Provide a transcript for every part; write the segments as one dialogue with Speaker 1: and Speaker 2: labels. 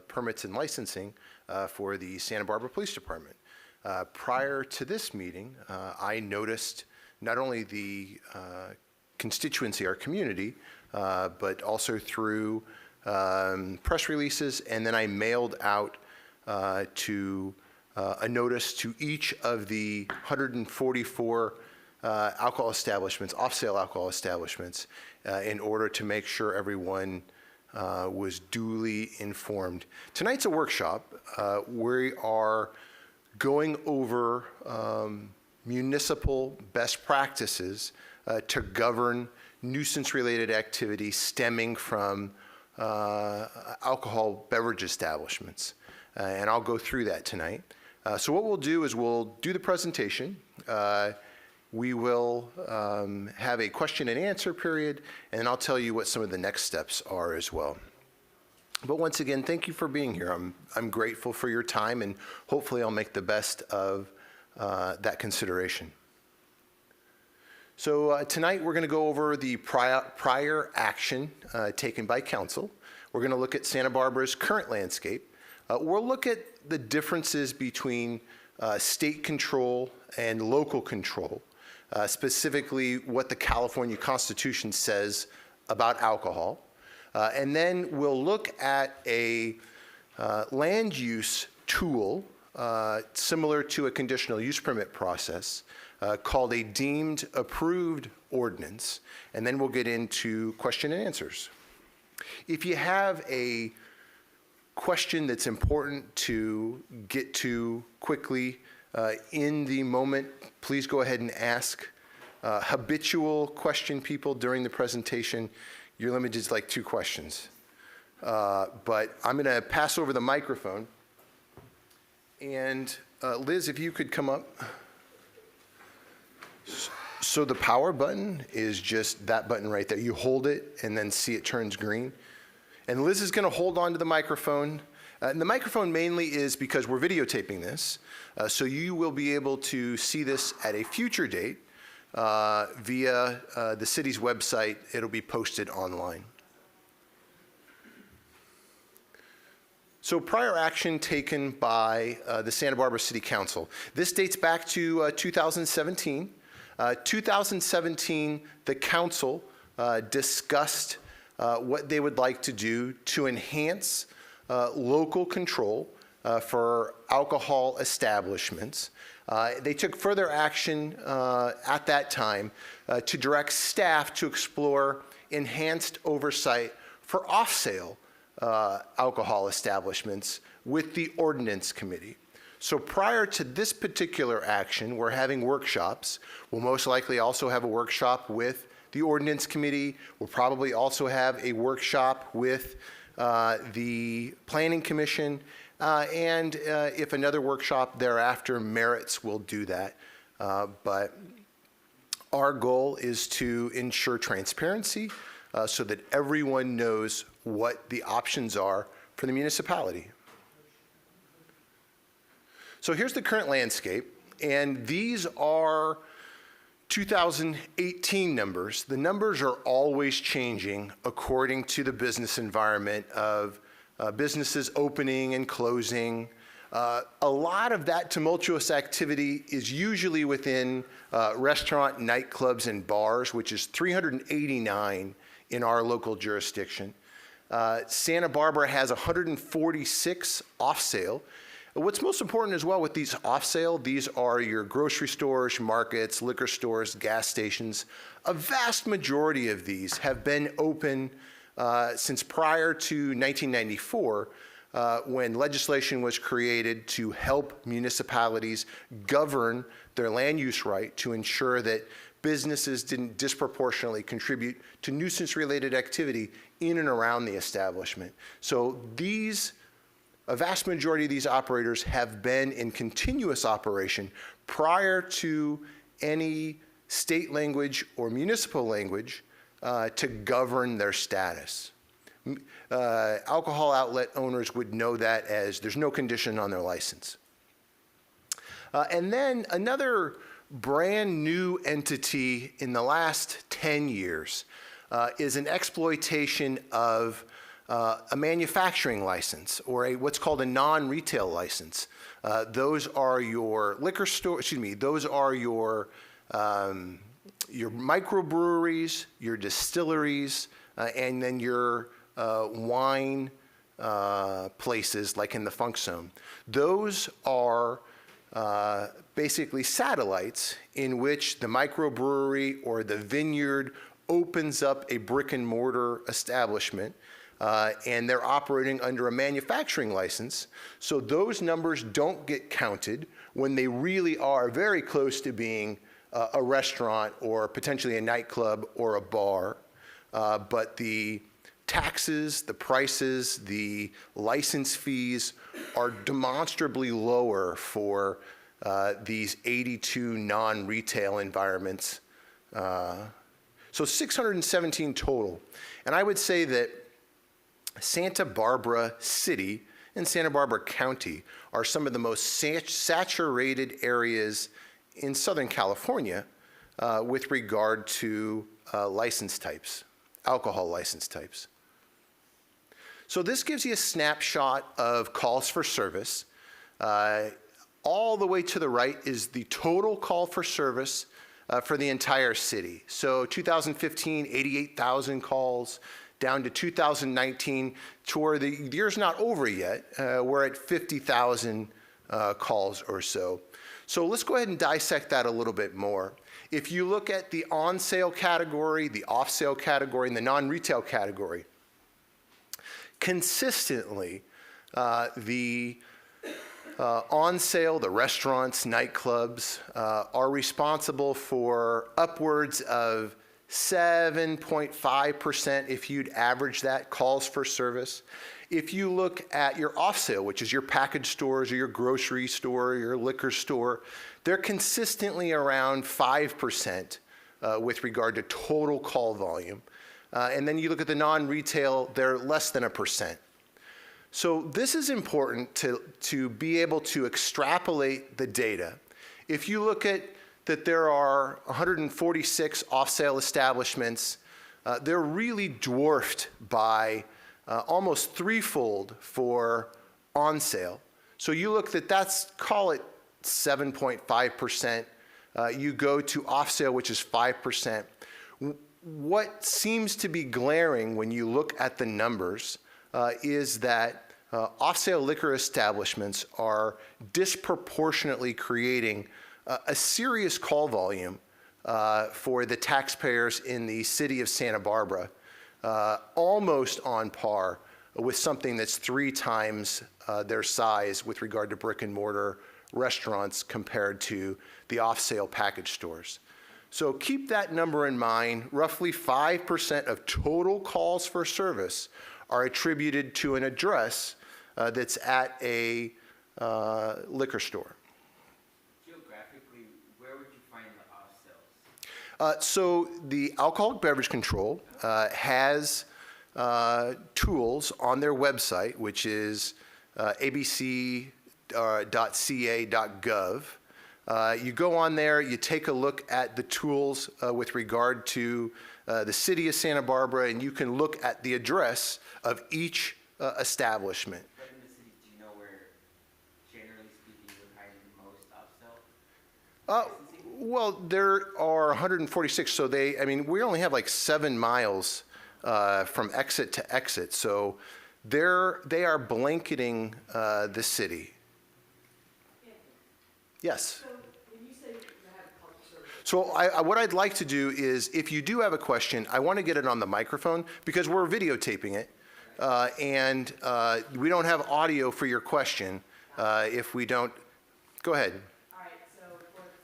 Speaker 1: permits and licensing for the Santa Barbara Police Department. Prior to this meeting, I noticed not only the constituency, our community, but also through press releases, and then I mailed out a notice to each of the 144 alcohol establishments, off-sale alcohol establishments, in order to make sure everyone was duly informed. Tonight's a workshop. We are going over municipal best practices to govern nuisance-related activity stemming from alcohol beverage establishments. And I'll go through that tonight. So what we'll do is we'll do the presentation. We will have a question and answer period, and I'll tell you what some of the next steps are as well. But once again, thank you for being here. I'm grateful for your time, and hopefully I'll make the best of that consideration. So tonight we're going to go over the prior action taken by council. We're going to look at Santa Barbara's current landscape. We'll look at the differences between state control and local control, specifically what the California Constitution says about alcohol. And then we'll look at a land use tool similar to a conditional use permit process called a deemed approved ordinance. And then we'll get into question and answers. If you have a question that's important to get to quickly in the moment, please go ahead and ask. Habitual question people during the presentation, your limit is like 2 questions. But I'm going to pass over the microphone. And Liz, if you could come up. So the power button is just that button right there. You hold it and then see it turns green. And Liz is going to hold on to the microphone. And the microphone mainly is because we're videotaping this. So you will be able to see this at a future date via the city's website. It'll be posted online. So prior action taken by the Santa Barbara City Council. This dates back to 2017. 2017, the council discussed what they would like to do to enhance local control for alcohol establishments. They took further action at that time to direct staff to explore enhanced oversight for off-sale alcohol establishments with the Ordinance Committee. So prior to this particular action, we're having workshops. We'll most likely also have a workshop with the Ordinance Committee. We'll probably also have a workshop with the Planning Commission, and if another workshop thereafter merits, we'll do that. But our goal is to ensure transparency so that everyone knows what the options are for the municipality. So here's the current landscape, and these are 2018 numbers. The numbers are always changing according to the business environment of businesses opening and closing. A lot of that tumultuous activity is usually within restaurant, nightclubs, and bars, which is 389 in our local jurisdiction. Santa Barbara has 146 off-sale. What's most important as well with these off-sale, these are your grocery stores, markets, liquor stores, gas stations. A vast majority of these have been open since prior to 1994, when legislation was created to help municipalities govern their land use right to ensure that businesses didn't disproportionately contribute to nuisance-related activity in and around the establishment. So a vast majority of these operators have been in continuous operation prior to any state language or municipal language to govern their status. Alcohol outlet owners would know that as there's no condition on their license. And then another brand new entity in the last 10 years is an exploitation of a manufacturing license or what's called a non-retail license. Those are your liquor store, those are your microbreweries, your distilleries, and then your wine places like in the Funk Zone. Those are basically satellites in which the microbrewery or the vineyard opens up a brick and mortar establishment, and they're operating under a manufacturing license. So those numbers don't get counted when they really are very close to being a restaurant or potentially a nightclub or a bar. But the taxes, the prices, the license fees are demonstrably lower for these 82 non-retail environments. So 617 total. And I would say that Santa Barbara City and Santa Barbara County are some of the most saturated areas in Southern California with regard to license types, alcohol license types. So this gives you a snapshot of calls for service. All the way to the right is the total call for service for the entire city. So 2015, 88,000 calls, down to 2019, to where the year's not over yet. We're at 50,000 calls or so. So let's go ahead and dissect that a little bit more. If you look at the on-sale category, the off-sale category, and the non-retail category, consistently, the on sale, the restaurants, nightclubs are responsible for upwards of 7.5% if you'd average that, calls for service. If you look at your off sale, which is your package stores or your grocery store, or your liquor store, they're consistently around 5% with regard to total call volume. And then you look at the non-retail, they're less than 1%. So this is important to be able to extrapolate the data. If you look at that there are 146 off-sale establishments, they're really dwarfed by almost threefold for on-sale. So you look that's, call it 7.5%. You go to off-sale, which is 5%. What seems to be glaring when you look at the numbers is that off-sale liquor establishments are disproportionately creating a serious call volume for the taxpayers in the city of Santa Barbara, almost on par with something that's 3 times their size with regard to brick and mortar restaurants compared to the off-sale package stores. So keep that number in mind. Roughly 5% of total calls for service are attributed to an address that's at a liquor store.
Speaker 2: Geographically, where would you find the off-sales?
Speaker 1: So the Alcoholic Beverage Control has tools on their website, which is abc.ca.gov. You go on there, you take a look at the tools with regard to the city of Santa Barbara, and you can look at the address of each establishment.
Speaker 2: But in the city, do you know where, generally speaking, you would find the most off-sale?
Speaker 1: Well, there are 146, so we only have like 7 miles from exit to exit, so they are blanketing the city. Yes?
Speaker 3: So when you say you have a call for service,
Speaker 1: So what I'd like to do is, if you do have a question, I want to get it on the microphone because we're videotaping it, and we don't have audio for your question if we don't. Go ahead.
Speaker 3: all right, so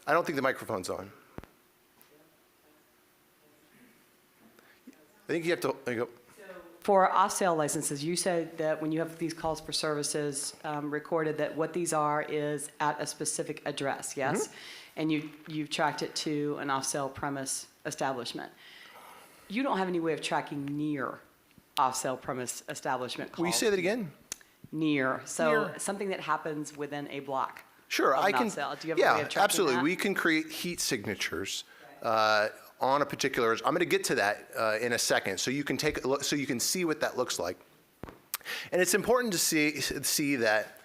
Speaker 1: I don't think the microphone's on. I think you have to. There you go.
Speaker 3: for off-sale licenses, you said that when you have these calls for services recorded, that what these are is at a specific address, yes? And you've tracked it to an off-sale premise establishment. You don't have any way of tracking near off-sale premise establishment calls.
Speaker 1: Will you say that again?
Speaker 3: Near. So
Speaker 1: Near.
Speaker 3: something that happens within a block.
Speaker 1: Sure,
Speaker 3: of
Speaker 1: I
Speaker 3: an
Speaker 1: can.
Speaker 3: off-sale. Do you have a way
Speaker 1: Yeah,
Speaker 3: of tracking
Speaker 1: absolutely.
Speaker 3: that?
Speaker 1: We can create heat signatures on a particular. I'm going to get to that in a second, so you can take a look, so you can see what that looks like. And it's important to see that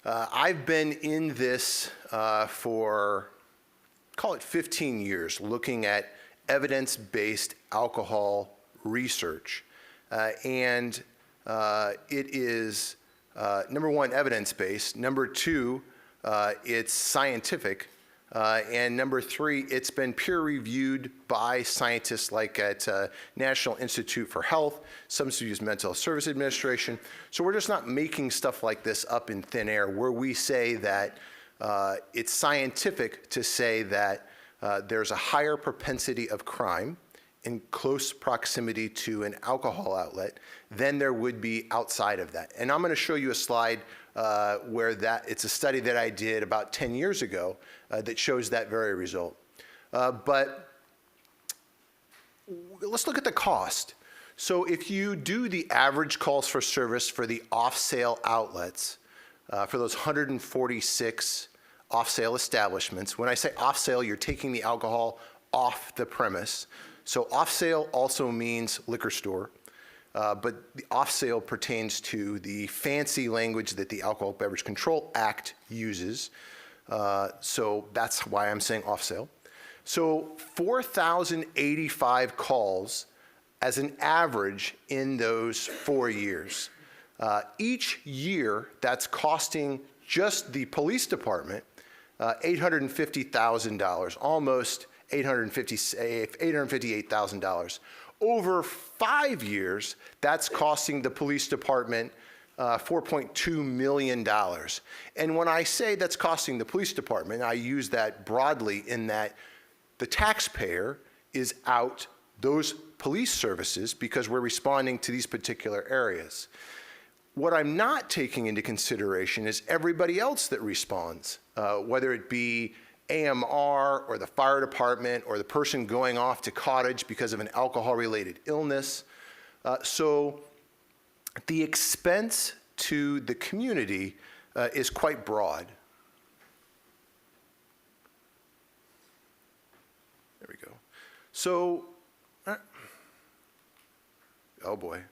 Speaker 1: I've been in this for, call it 15 years, looking at evidence-based alcohol research. And it is, number one, evidence-based. Number two, it's scientific. And number three, it's been peer-reviewed by scientists like at National Institute for Health, Substance Abuse Mental Health Service Administration. So we're just not making stuff like this up in thin air, where we say that it's scientific to say that there's a higher propensity of crime in close proximity to an alcohol outlet than there would be outside of that. And I'm going to show you a slide where it's a study that I did about 10 years ago that shows that very result. But let's look at the cost. So if you do the average calls for service for the off-sale outlets, for those 146 off-sale establishments, when I say off-sale, you're taking the alcohol off the premise. So off-sale also means liquor store. But the off-sale pertains to the fancy language that the Alcohol Beverage Control Act uses. So that's why I'm saying off-sale. So 4,085 calls as an average in those 4 years. Each year, that's costing just the police department $850,000, almost $858,000. Over 5 years, that's costing the police department $4.2 million. And when I say that's costing the police department, I use that broadly in that the taxpayer is out those police services because we're responding to these particular areas. What I'm not taking into consideration is everybody else that responds, whether it be AMR or the fire department or the person going off to cottage because of an alcohol-related illness. So the expense to the community is quite broad. There we go. So, oh boy.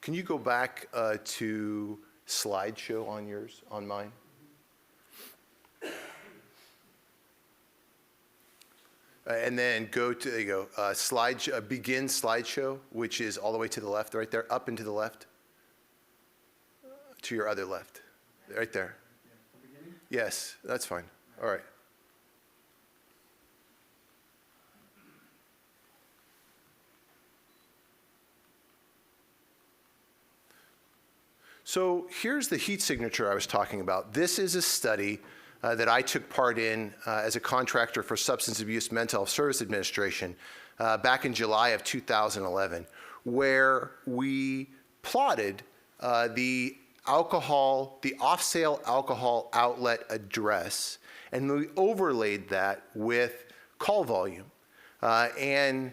Speaker 1: Can you go back to slideshow on yours, on mine? And then go to, there you go, begin slideshow, which is all the way to the left, right there, up and to the left. To your other left, right there. Yes, that's fine. All right. So here's the heat signature I was talking about. This is a study that I took part in as a contractor for Substance Abuse Mental Health Service Administration back in July of 2011, where we plotted the off-sale alcohol outlet address, and we overlaid that with call volume. And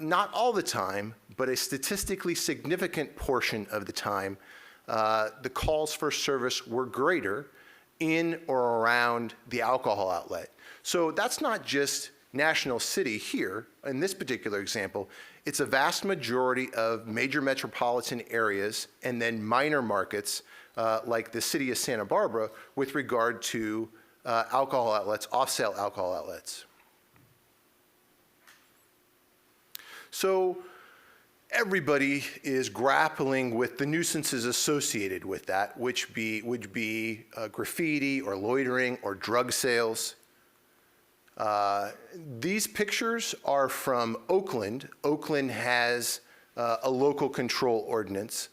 Speaker 1: not all the time, but a statistically significant portion of the time, the calls for service were greater in or around the alcohol outlet. So that's not just National City here. In this particular example, it's a vast majority of major metropolitan areas and then minor markets like the city of Santa Barbara with regard to alcohol outlets, off-sale alcohol outlets. So everybody is grappling with the nuisances associated with that, which would be graffiti or loitering or drug sales. These pictures are from Oakland. Oakland has a local control ordinance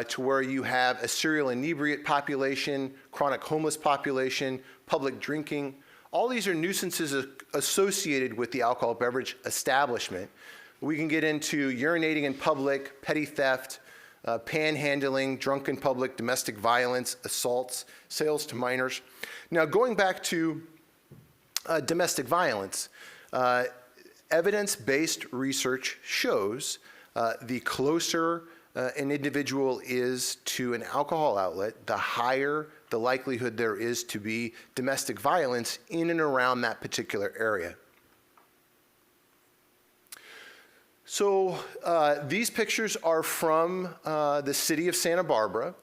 Speaker 1: to where you have a serial inebriate population, chronic homeless population, public drinking. All these are nuisances associated with the alcohol beverage establishment. We can get into urinating in public, petty theft, panhandling, drunken public, domestic violence, assaults, sales to minors. Now, going back to domestic violence, evidence-based research shows the closer an individual is to an alcohol outlet, the higher the likelihood there is to be domestic violence in and around that particular area. So these pictures are from the city of Santa Barbara.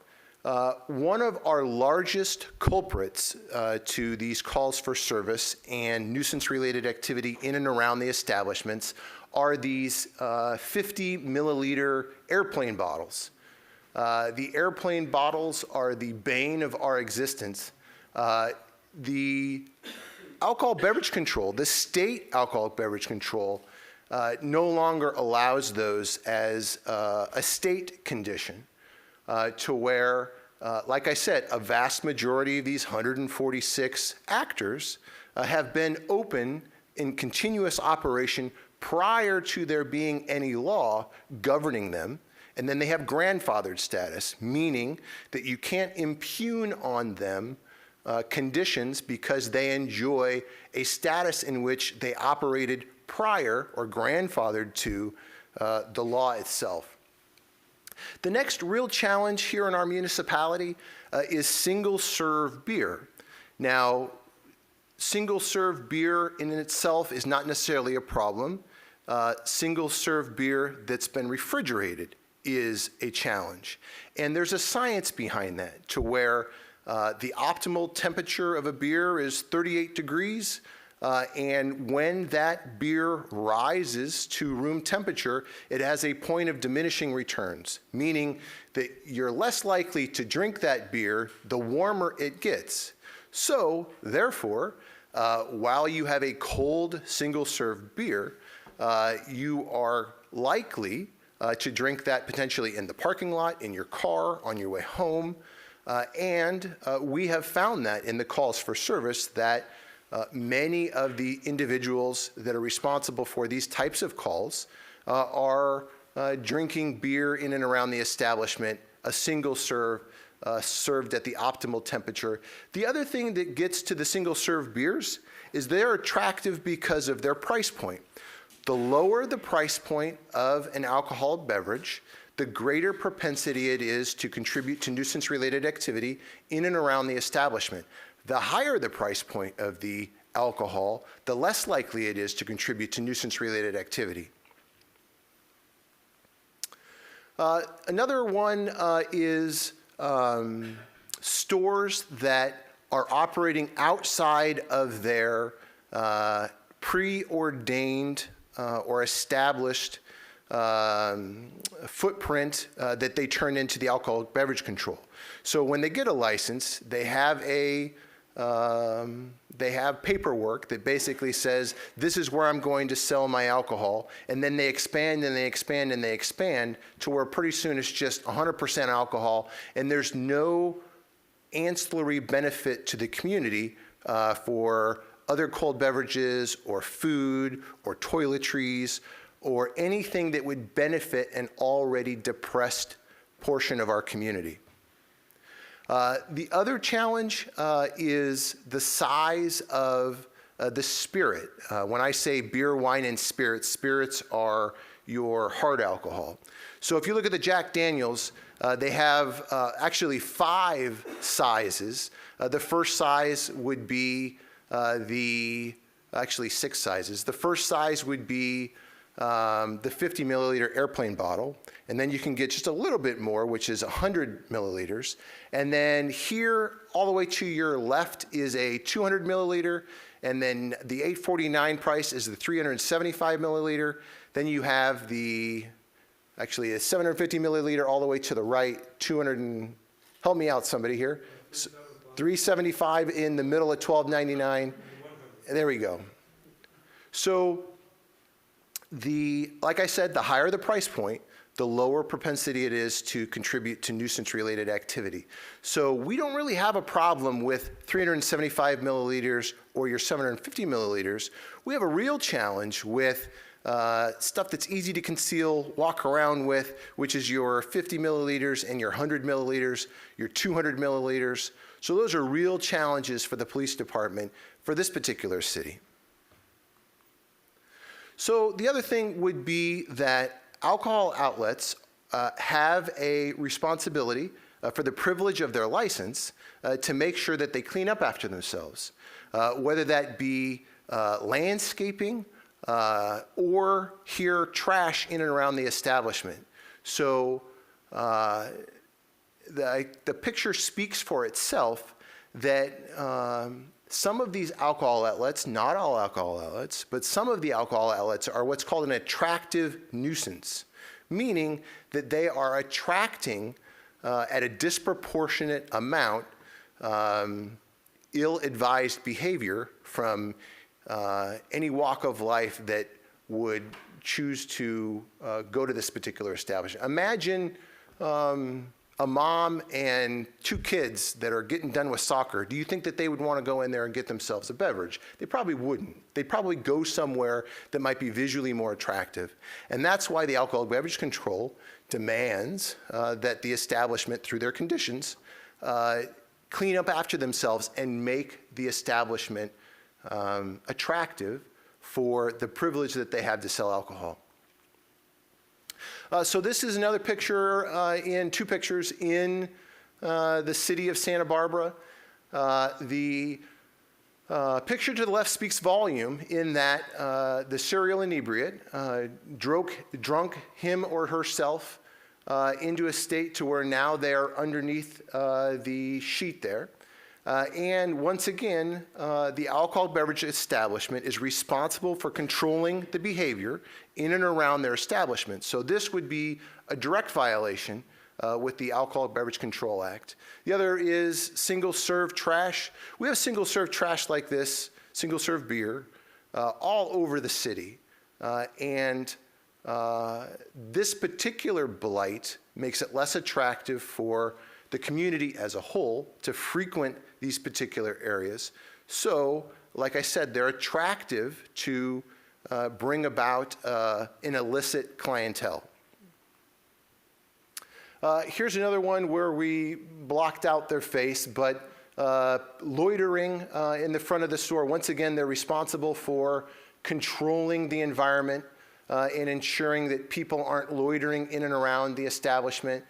Speaker 1: One of our largest culprits to these calls for service and nuisance-related activity in and around the establishments are these 50 milliliter airplane bottles. The airplane bottles are the bane of our existence. The alcohol beverage control, the state alcohol beverage control, no longer allows those as a state condition to where, like I said, a vast majority of these 146 actors have been open in continuous operation prior to there being any law governing them. And then they have grandfathered status, meaning that you can't impugn on them conditions because they enjoy a status in which they operated prior or grandfathered to the law itself. The next real challenge here in our municipality is single-serve beer. Now, single-serve beer in itself is not necessarily a problem. Single-serve beer that's been refrigerated is a challenge. And there's a science behind that to where the optimal temperature of a beer is 38 degrees. And when that beer rises to room temperature, it has a point of diminishing returns, meaning that you're less likely to drink that beer the warmer it gets. So, therefore, while you have a cold single-serve beer, you are likely to drink that potentially in the parking lot, in your car, on your way home. And we have found that in the calls for service that many of the individuals that are responsible for these types of calls are drinking beer in and around the establishment, a single serve, served at the optimal temperature. The other thing that gets to the single serve beers is they're attractive because of their price point. The lower the price point of an alcoholic beverage, the greater propensity it is to contribute to nuisance-related activity in and around the establishment. The higher the price point of the alcohol, the less likely it is to contribute to nuisance-related activity. Another one is stores that are operating outside of their preordained or established footprint that they turn into the alcoholic beverage control. So when they get a license, they have paperwork that basically says, this is where I'm going to sell my alcohol, and then they expand and they expand and they expand to where pretty soon it's just 100% alcohol, and there's no ancillary benefit to the community for other cold beverages or food or toiletries or anything that would benefit an already depressed portion of our community. The other challenge is the size of the spirit. When I say beer, wine, and spirits, spirits are your hard alcohol. So if you look at the Jack Daniels, they have actually 5 sizes. The first size would be actually 6 sizes. The first size would be the 50 milliliter airplane bottle, and then you can get just a little bit more, which is 100 milliliters. And then here, all the way to your left, is a 200 milliliter, and then the $8.49 price is the 375 milliliter. Then you have the, actually a 750 milliliter all the way to the right, 200 and, help me out somebody here. 375 in the middle at $12.99. There we go. So like I said, the higher the price point, the lower propensity it is to contribute to nuisance-related activity. So we don't really have a problem with 375 milliliters or your 750 milliliters. We have a real challenge with stuff that's easy to conceal, walk around with, which is your 50 milliliters and your 100 milliliters, your 200 milliliters. So those are real challenges for the police department for this particular city. So the other thing would be that alcohol outlets have a responsibility for the privilege of their license to make sure that they clean up after themselves, whether that be landscaping, or hear trash in and around the establishment. So the picture speaks for itself that some of these alcohol outlets, not all alcohol outlets, but some of the alcohol outlets are what's called an attractive nuisance, meaning that they are attracting at a disproportionate amount ill-advised behavior from any walk of life that would choose to go to this particular establishment. Imagine a mom and two kids that are getting done with soccer. Do you think that they would want to go in there and get themselves a beverage? They probably wouldn't. They'd probably go somewhere that might be visually more attractive. And that's why the Alcohol Beverage Control demands that the establishment, through their conditions, clean up after themselves and make the establishment attractive for the privilege that they have to sell alcohol. So this is another picture two pictures in the city of Santa Barbara. The picture to the left speaks volume in that the serial inebriate drunk him or herself into a state to where now they're underneath the sheet there. And once again, the alcohol beverage establishment is responsible for controlling the behavior in and around their establishment. So this would be a direct violation with the Alcohol Beverage Control Act. The other is single-serve trash. We have single-serve trash like this, single-serve beer, all over the city. And this particular blight makes it less attractive for the community as a whole to frequent these particular areas. So, like I said, they're attractive to bring about an illicit clientele. Here's another one where we blocked out their face, but loitering in the front of the store. Once again, they're responsible for controlling the environment and ensuring that people aren't loitering in and around the establishment.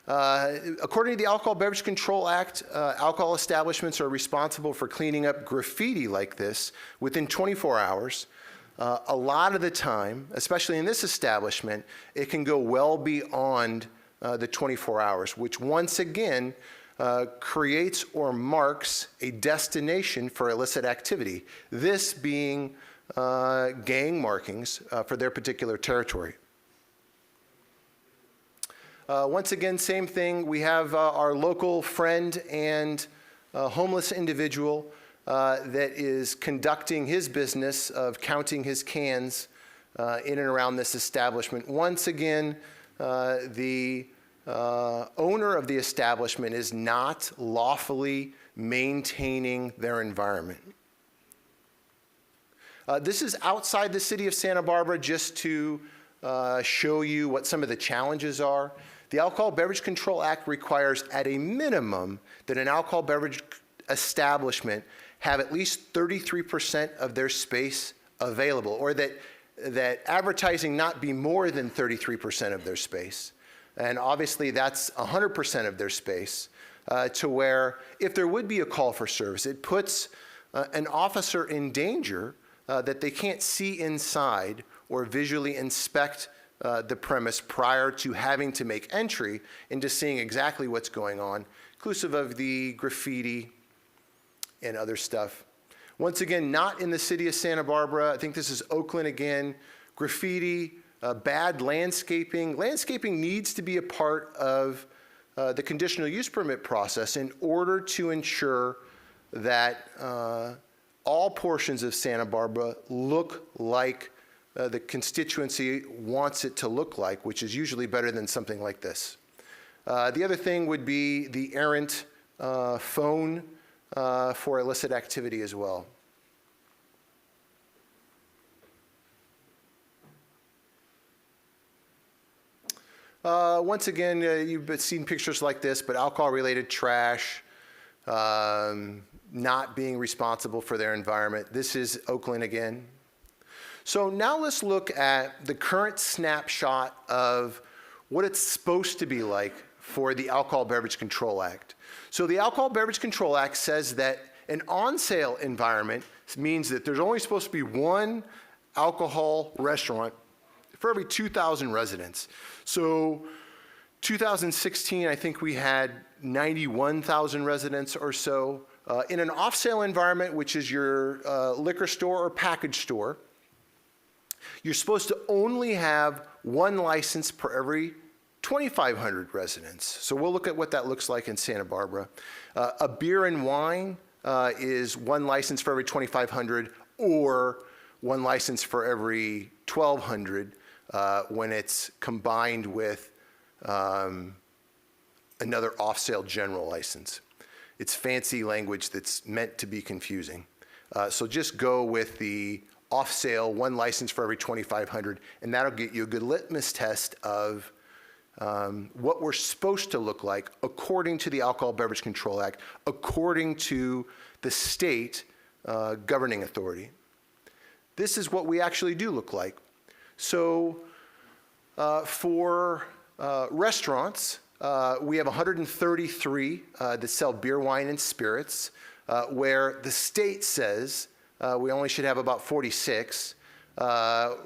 Speaker 1: According to the Alcohol Beverage Control Act, alcohol establishments are responsible for cleaning up graffiti like this within 24 hours. A lot of the time, especially in this establishment, it can go well beyond the 24 hours, which once again creates or marks a destination for illicit activity, this being gang markings for their particular territory. Once again, same thing. We have our local friend and homeless individual that is conducting his business of counting his cans in and around this establishment. Once again, the owner of the establishment is not lawfully maintaining their environment. This is outside the city of Santa Barbara just to show you what some of the challenges are. The Alcohol Beverage Control Act requires at a minimum that an alcohol beverage establishment have at least 33% of their space available, or that advertising not be more than 33% of their space. And obviously that's 100% of their space, to where if there would be a call for service, it puts an officer in danger that they can't see inside or visually inspect the premise prior to having to make entry into seeing exactly what's going on, inclusive of the graffiti and other stuff. Once again, not in the city of Santa Barbara. I think this is Oakland again. Graffiti, bad landscaping. Landscaping needs to be a part of the conditional use permit process in order to ensure that all portions of Santa Barbara look like the constituency wants it to look like, which is usually better than something like this. The other thing would be the errant phone for illicit activity as well. Once again, you've seen pictures like this, but alcohol-related trash, not being responsible for their environment. This is Oakland again. So now let's look at the current snapshot of what it's supposed to be like for the Alcohol Beverage Control Act. So the Alcohol Beverage Control Act says that an on-sale environment means that there's only supposed to be one alcohol restaurant for every 2,000 residents. So 2016, I think we had 91,000 residents or so. In an off-sale environment, which is your liquor store or package store, you're supposed to only have one license per every 2,500 residents. So we'll look at what that looks like in Santa Barbara. A beer and wine is one license for every 2,500 or one license for every 1,200 when it's combined with another off-sale general license. It's fancy language that's meant to be confusing. So just go with the off-sale, one license for every 2,500, and that'll get you a good litmus test of what we're supposed to look like according to the Alcohol Beverage Control Act, according to the state governing authority. This is what we actually do look like. So for restaurants, we have 133 that sell beer, wine, and spirits, where the state says we only should have about 46.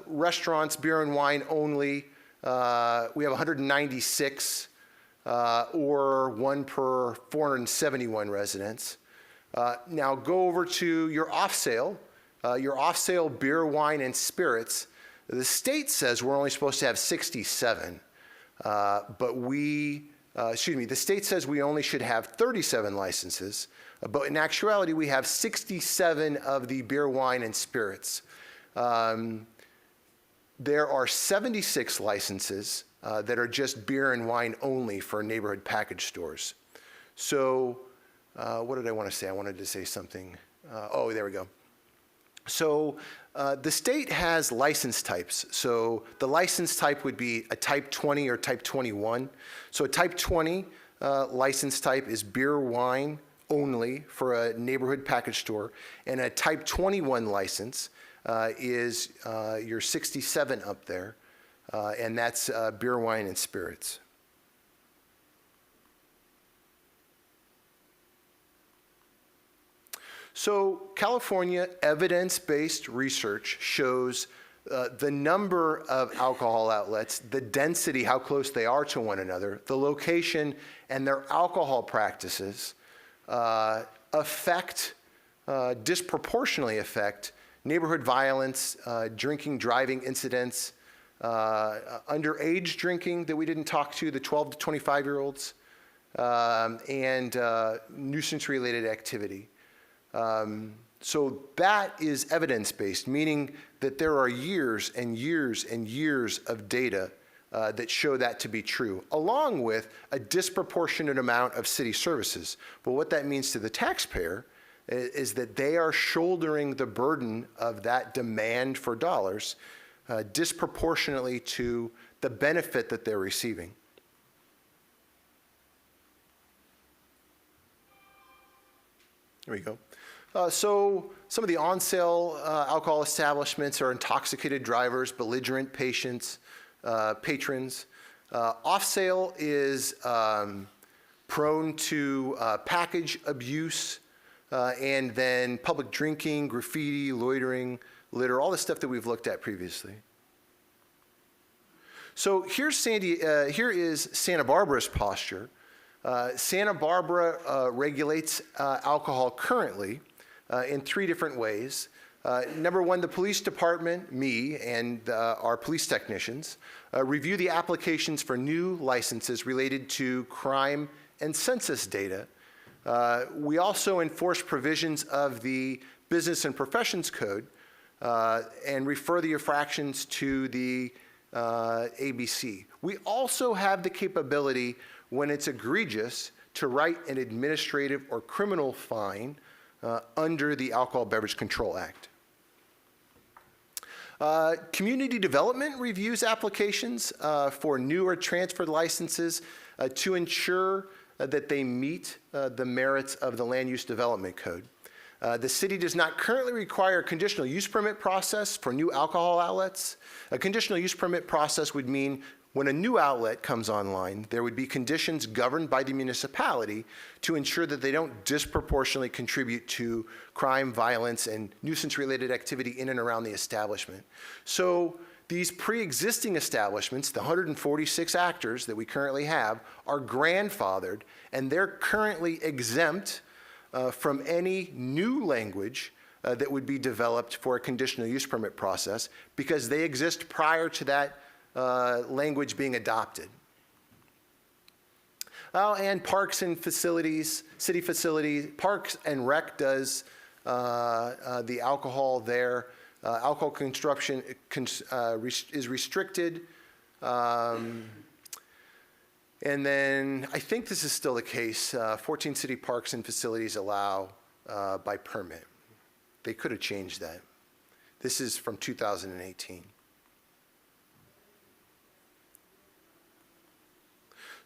Speaker 1: Restaurants, beer and wine only, we have 196, or one per 471 residents. Now go over to your off-sale beer, wine, and spirits. The state says we're only supposed to have 67, but the state says we only should have 37 licenses, but in actuality, we have 67 of the beer, wine, and spirits. There are 76 licenses that are just beer and wine only for neighborhood package stores. So what did I want to say? I wanted to say something. Oh, there we go. So the state has license types. So the license type would be a type 20 or type 21. So a type 20 license type is beer, wine only for a neighborhood package store. And a type 21 license is your 67 up there, and that's beer, wine, and spirits. So California evidence-based research shows the number of alcohol outlets, the density, how close they are to one another, the location, and their alcohol practices disproportionately affect neighborhood violence, drinking, driving incidents, underage drinking that we didn't talk to, the 12 to 25-year-olds, and nuisance-related activity. So that is evidence-based, meaning that there are years and years and years of data that show that to be true, along with a disproportionate amount of city services. But what that means to the taxpayer is that they are shouldering the burden of that demand for dollars disproportionately to the benefit that they're receiving. There we go. So some of the on-sale alcohol establishments are intoxicated drivers, belligerent patrons. Off-sale is prone to package abuse, and then public drinking, graffiti, loitering, litter, all the stuff that we've looked at previously. So here is Santa Barbara's posture. Santa Barbara regulates alcohol currently in 3 different ways. Number one, the police department, me, and our police technicians review the applications for new licenses related to crime and census data. We also enforce provisions of the Business and Professions Code and refer the infractions to the ABC. We also have the capability, when it's egregious, to write an administrative or criminal fine under the Alcohol Beverage Control Act. Community development reviews applications for new or transferred licenses to ensure that they meet the merits of the Land Use Development Code. The city does not currently require a conditional use permit process for new alcohol outlets. A conditional use permit process would mean when a new outlet comes online, there would be conditions governed by the municipality to ensure that they don't disproportionately contribute to crime, violence, and nuisance-related activity in and around the establishment. So these pre-existing establishments, the 146 actors that we currently have, are grandfathered, and they're currently exempt from any new language that would be developed for a conditional use permit process because they exist prior to that language being adopted. And parks and facilities, city facilities, Parks and Rec does the alcohol there. Alcohol consumption is restricted. And then I think this is still the case. 14 city parks and facilities allow by permit. They could have changed that. This is from 2018.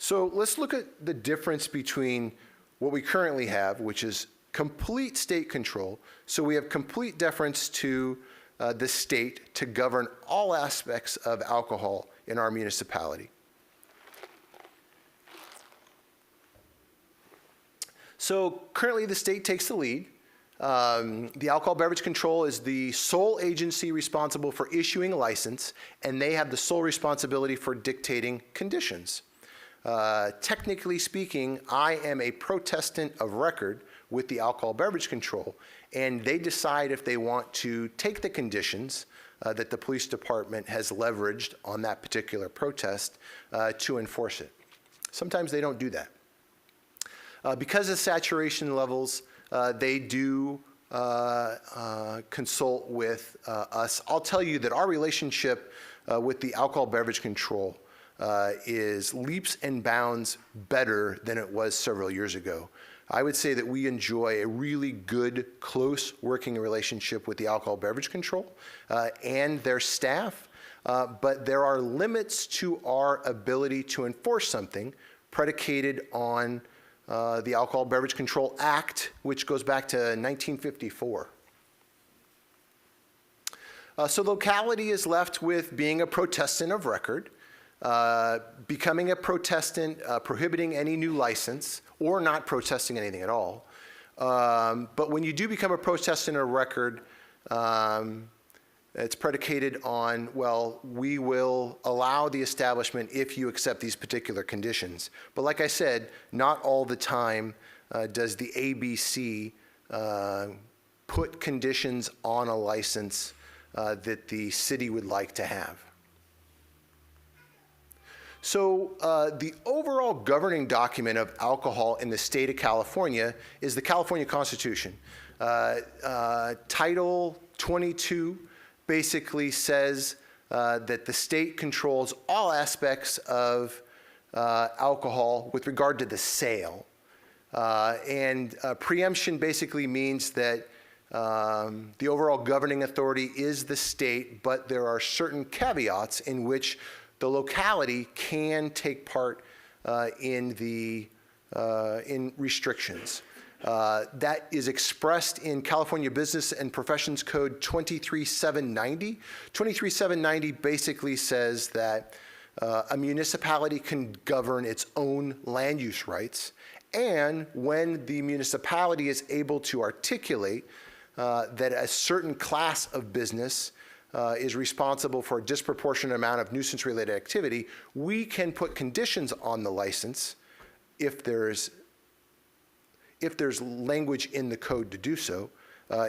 Speaker 1: So let's look at the difference between what we currently have, which is complete state control. So we have complete deference to the state to govern all aspects of alcohol in our municipality. So currently the state takes the lead. The Alcohol Beverage Control is the sole agency responsible for issuing a license, and they have the sole responsibility for dictating conditions. Technically speaking, I am a protestant of record with the Alcohol Beverage Control, and they decide if they want to take the conditions that the police department has leveraged on that particular protest to enforce it. Sometimes they don't do that. Because of saturation levels, they do consult with us. I'll tell you that our relationship with the Alcohol Beverage Control is leaps and bounds better than it was several years ago. I would say that we enjoy a really good, close working relationship with the Alcohol Beverage Control and their staff, but there are limits to our ability to enforce something predicated on the Alcohol Beverage Control Act, which goes back to 1954. So locality is left with being a protestant of record, becoming a protestant, prohibiting any new license, or not protesting anything at all. But when you do become a protestant of record, it's predicated on, well, we will allow the establishment if you accept these particular conditions. But like I said, not all the time does the ABC put conditions on a license that the city would like to have. So the overall governing document of alcohol in the state of California is the California Constitution. Title 22 basically says that the state controls all aspects of alcohol with regard to the sale. And preemption basically means that the overall governing authority is the state, but there are certain caveats in which the locality can take part in restrictions. That is expressed in California Business and Professions Code 23790. 23790 basically says that a municipality can govern its own land use rights, and when the municipality is able to articulate that a certain class of business is responsible for a disproportionate amount of nuisance-related activity, we can put conditions on the license if there's language in the code to do so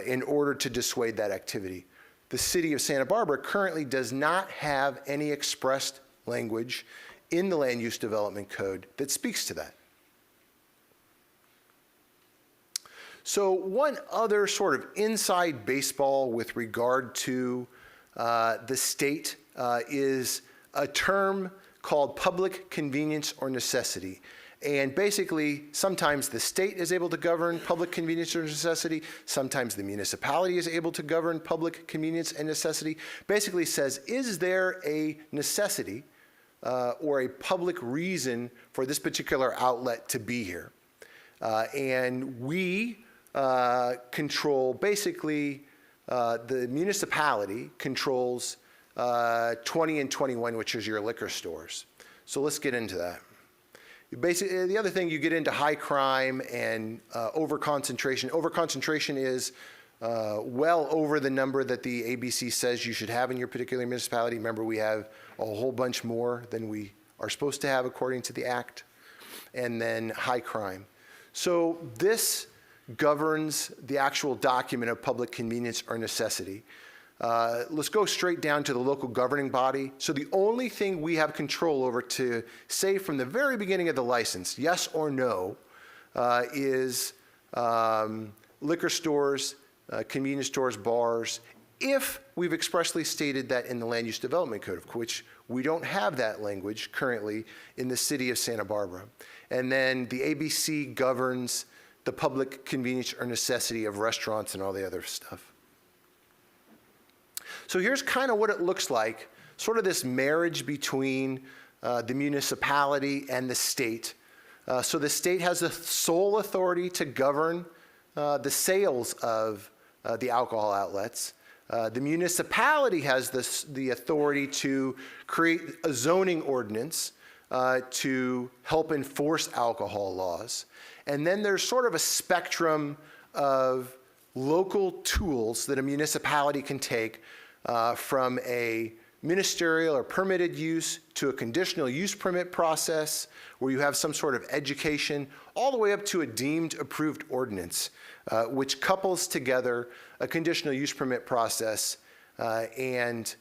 Speaker 1: in order to dissuade that activity. The city of Santa Barbara currently does not have any expressed language in the land use development code that speaks to that. So one other sort of inside baseball with regard to the state is a term called public convenience or necessity. And basically, sometimes the state is able to govern public convenience or necessity. Sometimes the municipality is able to govern public convenience and necessity. Basically says, is there a necessity or a public reason for this particular outlet to be here? And we control, basically, the municipality controls 20 and 21, which is your liquor stores. So let's get into that. Basically, the other thing, you get into high crime and overconcentration. Overconcentration is well over the number that the ABC says you should have in your particular municipality. Remember, we have a whole bunch more than we are supposed to have according to the Act. And then high crime. So this governs the actual document of public convenience or necessity. Let's go straight down to the local governing body. So the only thing we have control over to say from the very beginning of the license, yes or no, is liquor stores, convenience stores, bars, if we've expressly stated that in the Land Use Development Code, of which we don't have that language currently in the city of Santa Barbara. And then the ABC governs the public convenience or necessity of restaurants and all the other stuff. So here's kind of what it looks like, sort of this marriage between the municipality and the state. So the state has the sole authority to govern the sales of the alcohol outlets. The municipality has the authority to create a zoning ordinance to help enforce alcohol laws. And then there's sort of a spectrum of local tools that a municipality can take from a ministerial or permitted use to a conditional use permit process where you have some sort of education, all the way up to a deemed approved ordinance, which couples together a conditional use permit process and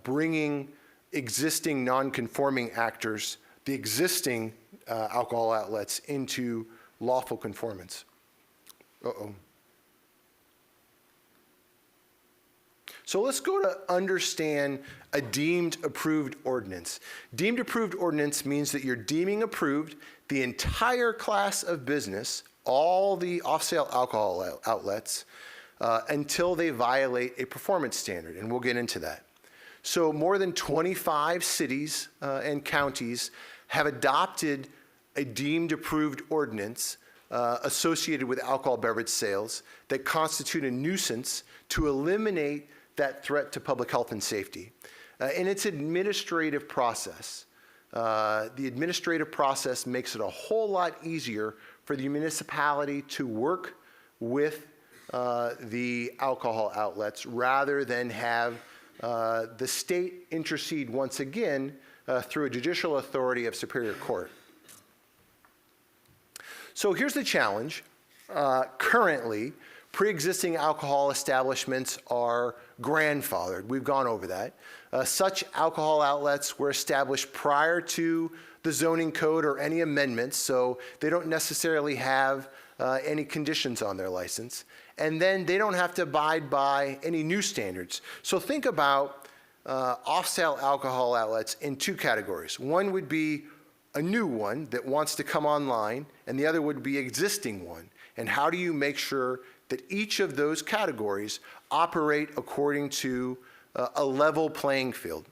Speaker 1: bringing existing non-conforming actors, the existing alcohol outlets, into lawful conformance. Uh-oh. So let's go to understand a deemed approved ordinance. Deemed approved ordinance means that you're deeming approved the entire class of business, all the off-sale alcohol outlets, until they violate a performance standard, and we'll get into that. So more than 25 cities and counties have adopted a deemed approved ordinance associated with alcohol beverage sales that constitute a nuisance to eliminate that threat to public health and safety. And it's administrative process. The administrative process makes it a whole lot easier for the municipality to work with the alcohol outlets rather than have the state intercede once again through a judicial authority of Superior Court. So here's the challenge. Currently, pre-existing alcohol establishments are grandfathered. We've gone over that. Such alcohol outlets were established prior to the zoning code or any amendments, so they don't necessarily have any conditions on their license. And then they don't have to abide by any new standards. So think about off-sale alcohol outlets in two categories. One would be a new one that wants to come online, and the other would be existing one. And how do you make sure that each of those categories operate according to a level playing field?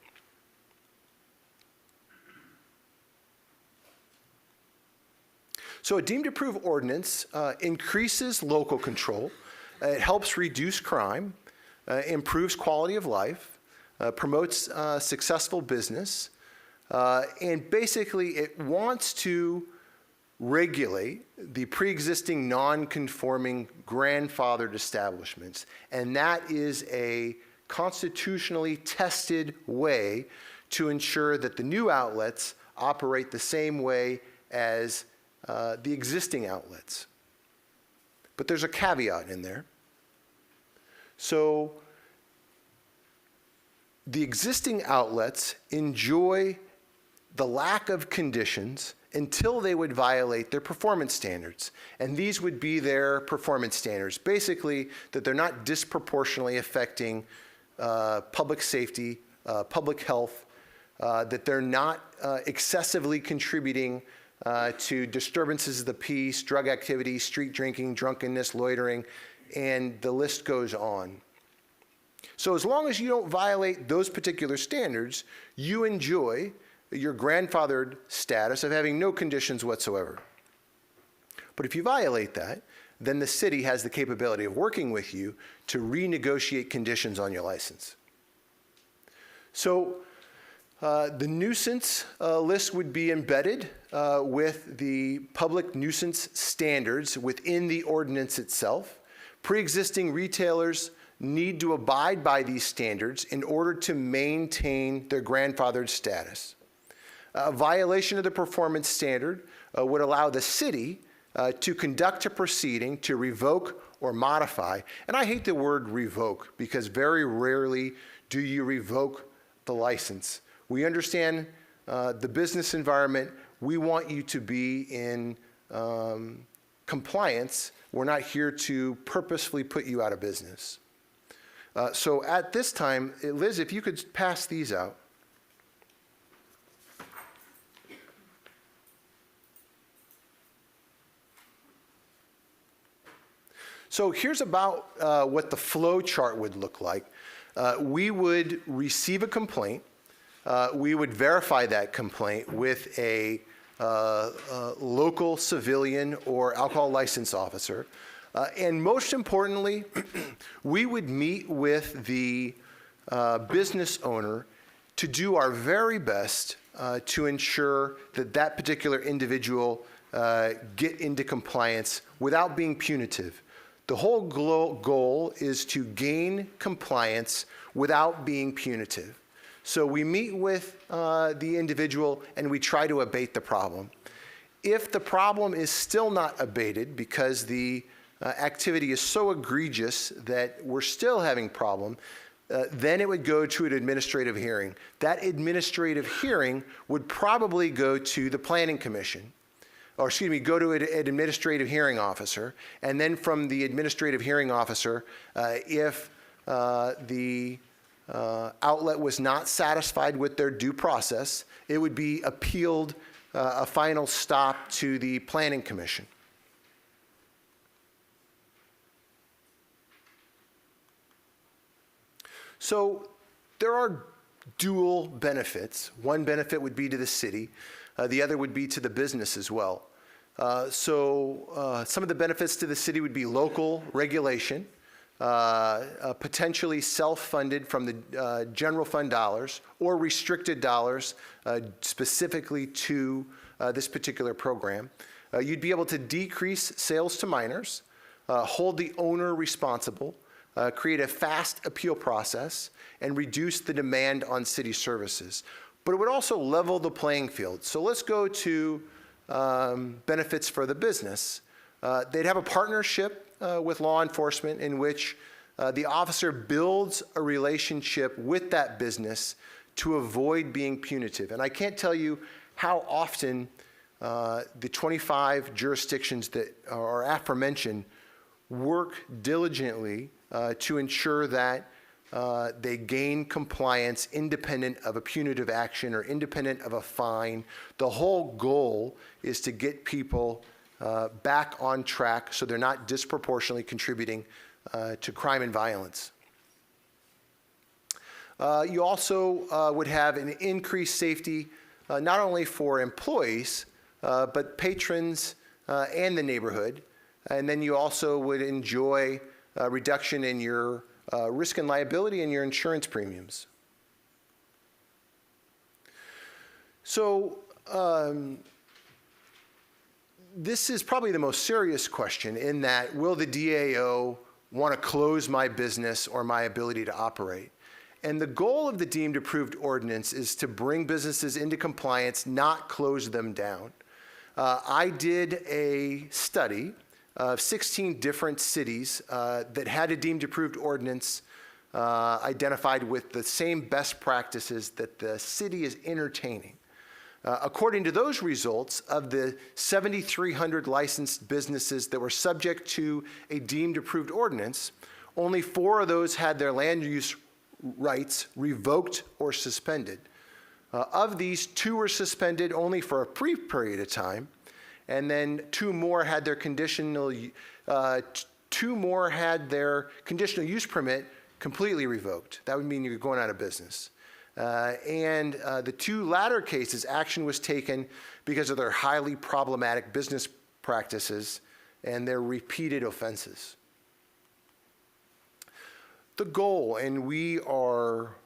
Speaker 1: So a deemed approved ordinance increases local control. It helps reduce crime, improves quality of life, promotes successful business, and basically it wants to regulate the pre-existing non-conforming grandfathered establishments. And that is a constitutionally tested way to ensure that the new outlets operate the same way as the existing outlets. But there's a caveat in there. So the existing outlets enjoy the lack of conditions until they would violate their performance standards. And these would be their performance standards. Basically, that they're not disproportionately affecting public safety, public health, that they're not excessively contributing to disturbances of the peace, drug activity, street drinking, drunkenness, loitering, and the list goes on. So as long as you don't violate those particular standards, you enjoy your grandfathered status of having no conditions whatsoever. But if you violate that, then the city has the capability of working with you to renegotiate conditions on your license. So The nuisance list would be embedded with the public nuisance standards within the ordinance itself. Pre-existing retailers need to abide by these standards in order to maintain their grandfathered status. A violation of the performance standard would allow the city to conduct a proceeding to revoke or modify. And I hate the word revoke because very rarely do you revoke the license. We understand the business environment. We want you to be in compliance. We're not here to purposefully put you out of business. So at this time, Liz, if you could pass these out. So here's about what the flow chart would look like. We would receive a complaint. We would verify that complaint with a local civilian or alcohol license officer. And most importantly, we would meet with the business owner to do our very best to ensure that that particular individual get into compliance without being punitive. The whole goal is to gain compliance without being punitive. So we meet with the individual and we try to abate the problem. If the problem is still not abated because the activity is so egregious that we're still having problem, then it would go to an administrative hearing. That administrative hearing would probably go to the Planning Commission. Or excuse me, go to an administrative hearing officer, and then from the administrative hearing officer, if the outlet was not satisfied with their due process, it would be appealed a final stop to the Planning Commission. So there are dual benefits. One benefit would be to the city. The other would be to the business as well. Some of the benefits to the city would be local regulation, potentially self-funded from the general fund dollars or restricted dollars specifically to this particular program. You'd be able to decrease sales to minors, hold the owner responsible, create a fast appeal process, and reduce the demand on city services. But it would also level the playing field. So let's go to benefits for the business. They'd have a partnership with law enforcement in which the officer builds a relationship with that business to avoid being punitive. And I can't tell you how often the 25 jurisdictions that are aforementioned work diligently to ensure that they gain compliance independent of a punitive action or independent of a fine. The whole goal is to get people back on track so they're not disproportionately contributing to crime and violence. You also would have an increased safety not only for employees, but patrons and the neighborhood. And then you also would enjoy a reduction in your risk and liability and your insurance premiums. So this is probably the most serious question in that, will the DAO want to close my business or my ability to operate? And the goal of the deemed approved ordinance is to bring businesses into compliance, not close them down. I did a study of 16 different cities that had a deemed approved ordinance identified with the same best practices that the city is entertaining. According to those results, of the 7,300 licensed businesses that were subject to a deemed approved ordinance, only 4 of those had their land use rights revoked or suspended. Of these, 2 were suspended only for a brief period of time, and then 2 more had their conditional use permit completely revoked. That would mean you're going out of business. And the 2 latter cases, action was taken because of their highly problematic business practices and their repeated offenses. The goal, and we are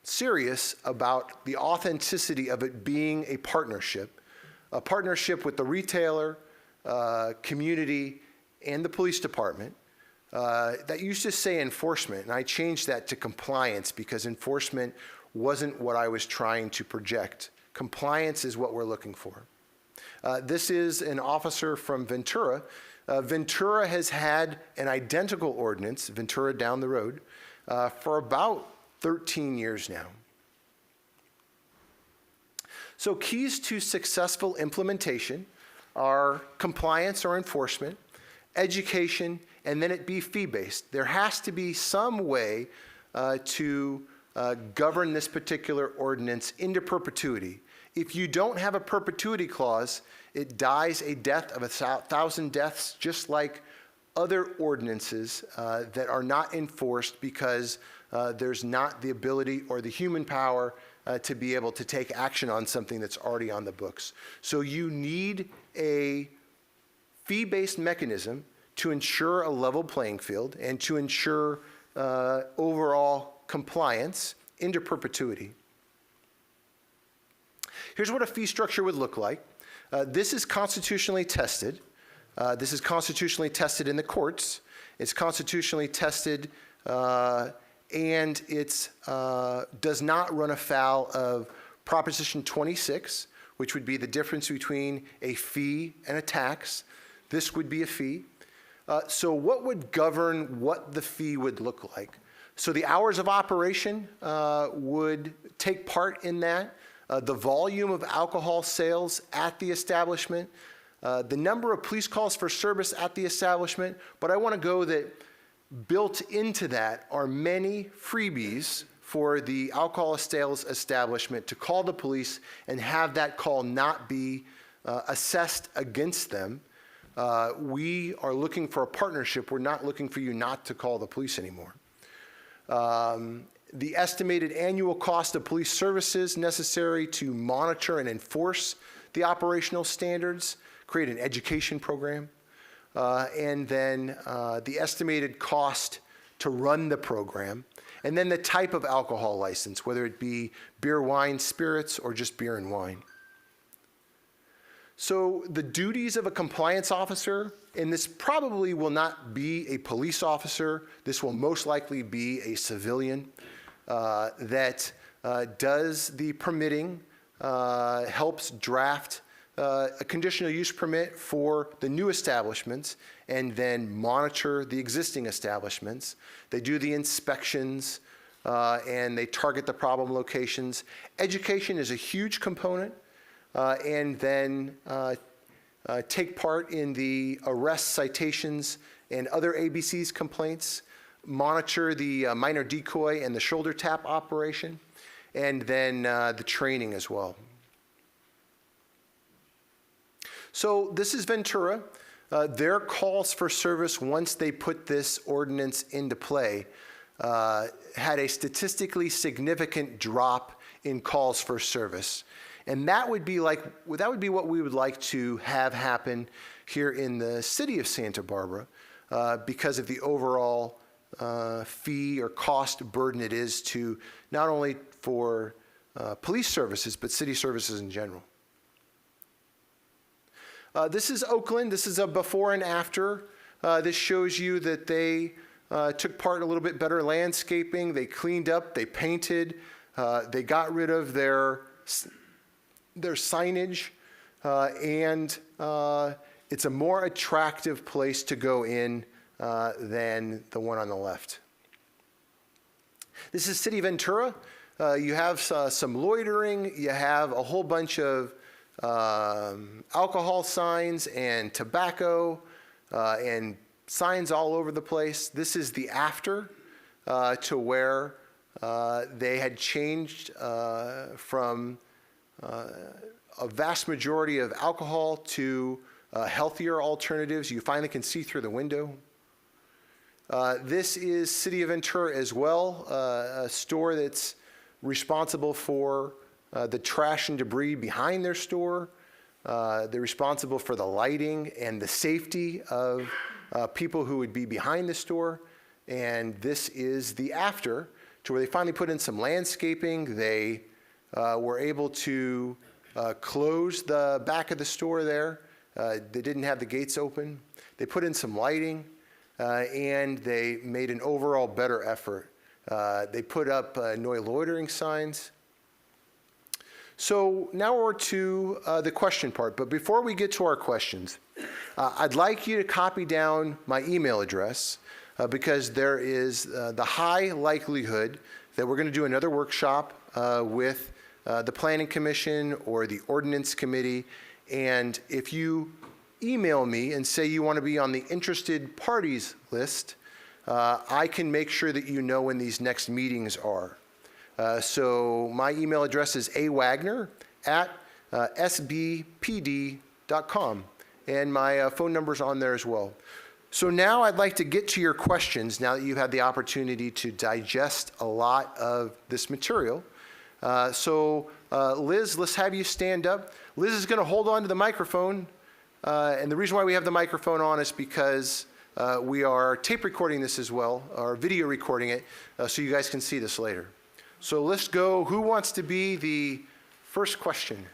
Speaker 1: serious about the authenticity of it being a partnership with the retailer, community, and the police department. That used to say enforcement, and I changed that to compliance because enforcement wasn't what I was trying to project. Compliance is what we're looking for. This is an officer from Ventura. Ventura has had an identical ordinance, Ventura down the road, for about 13 years now. So keys to successful implementation are compliance or enforcement, education, and then it be fee-based. There has to be some way to govern this particular ordinance into perpetuity. If you don't have a perpetuity clause, it dies a death of 1,000 deaths, just like other ordinances that are not enforced because there's not the ability or the human power to be able to take action on something that's already on the books. So you need a fee-based mechanism to ensure a level playing field and to ensure overall compliance into perpetuity. Here's what a fee structure would look like. This is constitutionally tested. This is constitutionally tested in the courts. It's constitutionally tested and it does not run afoul of Proposition 26, which would be the difference between a fee and a tax. This would be a fee. So what would govern what the fee would look like? So the hours of operation would take part in that. The volume of alcohol sales at the establishment, the number of police calls for service at the establishment, but I want to go that built into that are many freebies for the alcohol sales establishment to call the police and have that call not be assessed against them. We are looking for a partnership. We're not looking for you not to call the police anymore. The estimated annual cost of police services necessary to monitor and enforce the operational standards, create an education program, and then the estimated cost to run the program, and then the type of alcohol license, whether it be beer, wine, spirits, or just beer and wine. So the duties of a compliance officer, and this probably will not be a police officer, this will most likely be a civilian that does the permitting, helps draft a conditional use permit for the new establishments, and then monitor the existing establishments. They do the inspections, and they target the problem locations. Education is a huge component, and then take part in the arrests, citations, and other ABC's complaints, monitor the minor decoy and the shoulder tap operation, and then the training as well. So this is Ventura. Their calls for service, once they put this ordinance into play, had a statistically significant drop in calls for service. And that would be what we would like to have happen here in the city of Santa Barbara because of the overall fee or cost burden it is to not only for police services, but city services in general. This is Oakland. This is a before and after. This shows you that they took part in a little bit better landscaping. They cleaned up, they painted, they got rid of their signage, and it's a more attractive place to go in than the one on the left. This is City of Ventura. You have some loitering. You have a whole bunch of alcohol signs and tobacco and signs all over the place. This is the after to where they had changed from a vast majority of alcohol to healthier alternatives. You finally can see through the window. This is City of Ventura as well, a store that's responsible for the trash and debris behind their store. They're responsible for the lighting and the safety of people who would be behind the store. And this is the after to where they finally put in some landscaping. They were able to close the back of the store there. They didn't have the gates open. They put in some lighting, and they made an overall better effort. They put up no loitering signs. So now we're to the question part. But before we get to our questions, I'd like you to copy down my email address because there is the high likelihood that we're going to do another workshop with the Planning Commission or the Ordinance Committee. And if you email me and say you want to be on the interested parties list, I can make sure that you know when these next meetings are. So my email address is awagner@sbpd.com, and my phone number's on there as well. So now I'd like to get to your questions now that you've had the opportunity to digest a lot of this material. Liz, let's have you stand up. Liz is going to hold on to the microphone, and the reason why we have the microphone on is because we are tape recording this as well, or video recording it, so you guys can see this later. So let's go. Who wants to be the first question?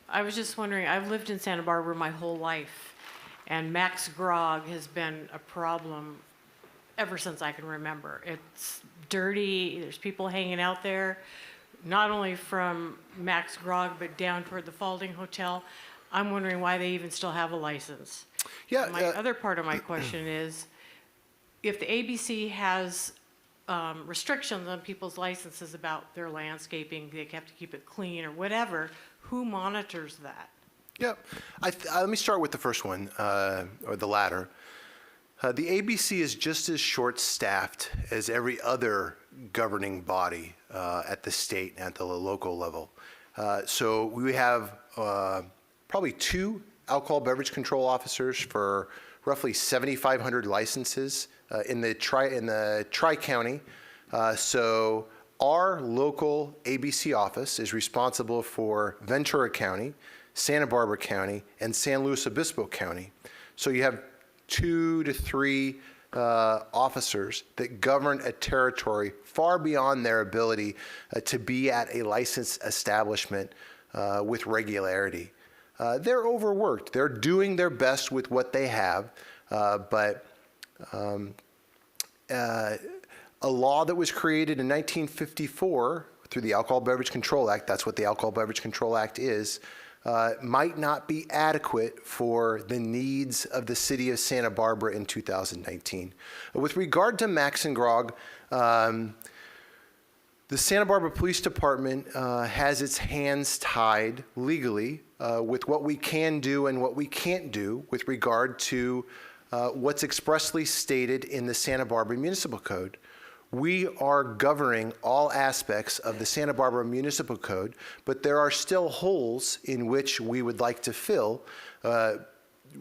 Speaker 4: I was just wondering, I've lived in Santa Barbara my whole life, and Max Grog has been a problem ever since I can remember. It's dirty, there's people hanging out there, not only from Max Grog, but down toward the Falding Hotel. I'm wondering why they even still have a license.
Speaker 1: Yeah.
Speaker 4: My other part of my question is, if the ABC has restrictions on people's licenses about their landscaping, they have to keep it clean or whatever, who monitors that?
Speaker 1: Yeah. Let me start with the first one, or the latter. The ABC is just as short-staffed as every other governing body at the state and at the local level. So we have probably 2 alcohol beverage control officers for roughly 7,500 licenses in the Tri-County. So our local ABC office is responsible for Ventura County, Santa Barbara County, and San Luis Obispo County. So you have 2 to 3 officers that govern a territory far beyond their ability to be at a licensed establishment with regularity. They're overworked. They're doing their best with what they have, but a law that was created in 1954 through the Alcohol Beverage Control Act, that's what the Alcohol Beverage Control Act is, might not be adequate for the needs of the city of Santa Barbara in 2019. With regard to Max and Grog, the Santa Barbara Police Department has its hands tied legally with what we can do and what we can't do with regard to what's expressly stated in the Santa Barbara Municipal Code. We are governing all aspects of the Santa Barbara Municipal Code, but there are still holes in which we would like to fill.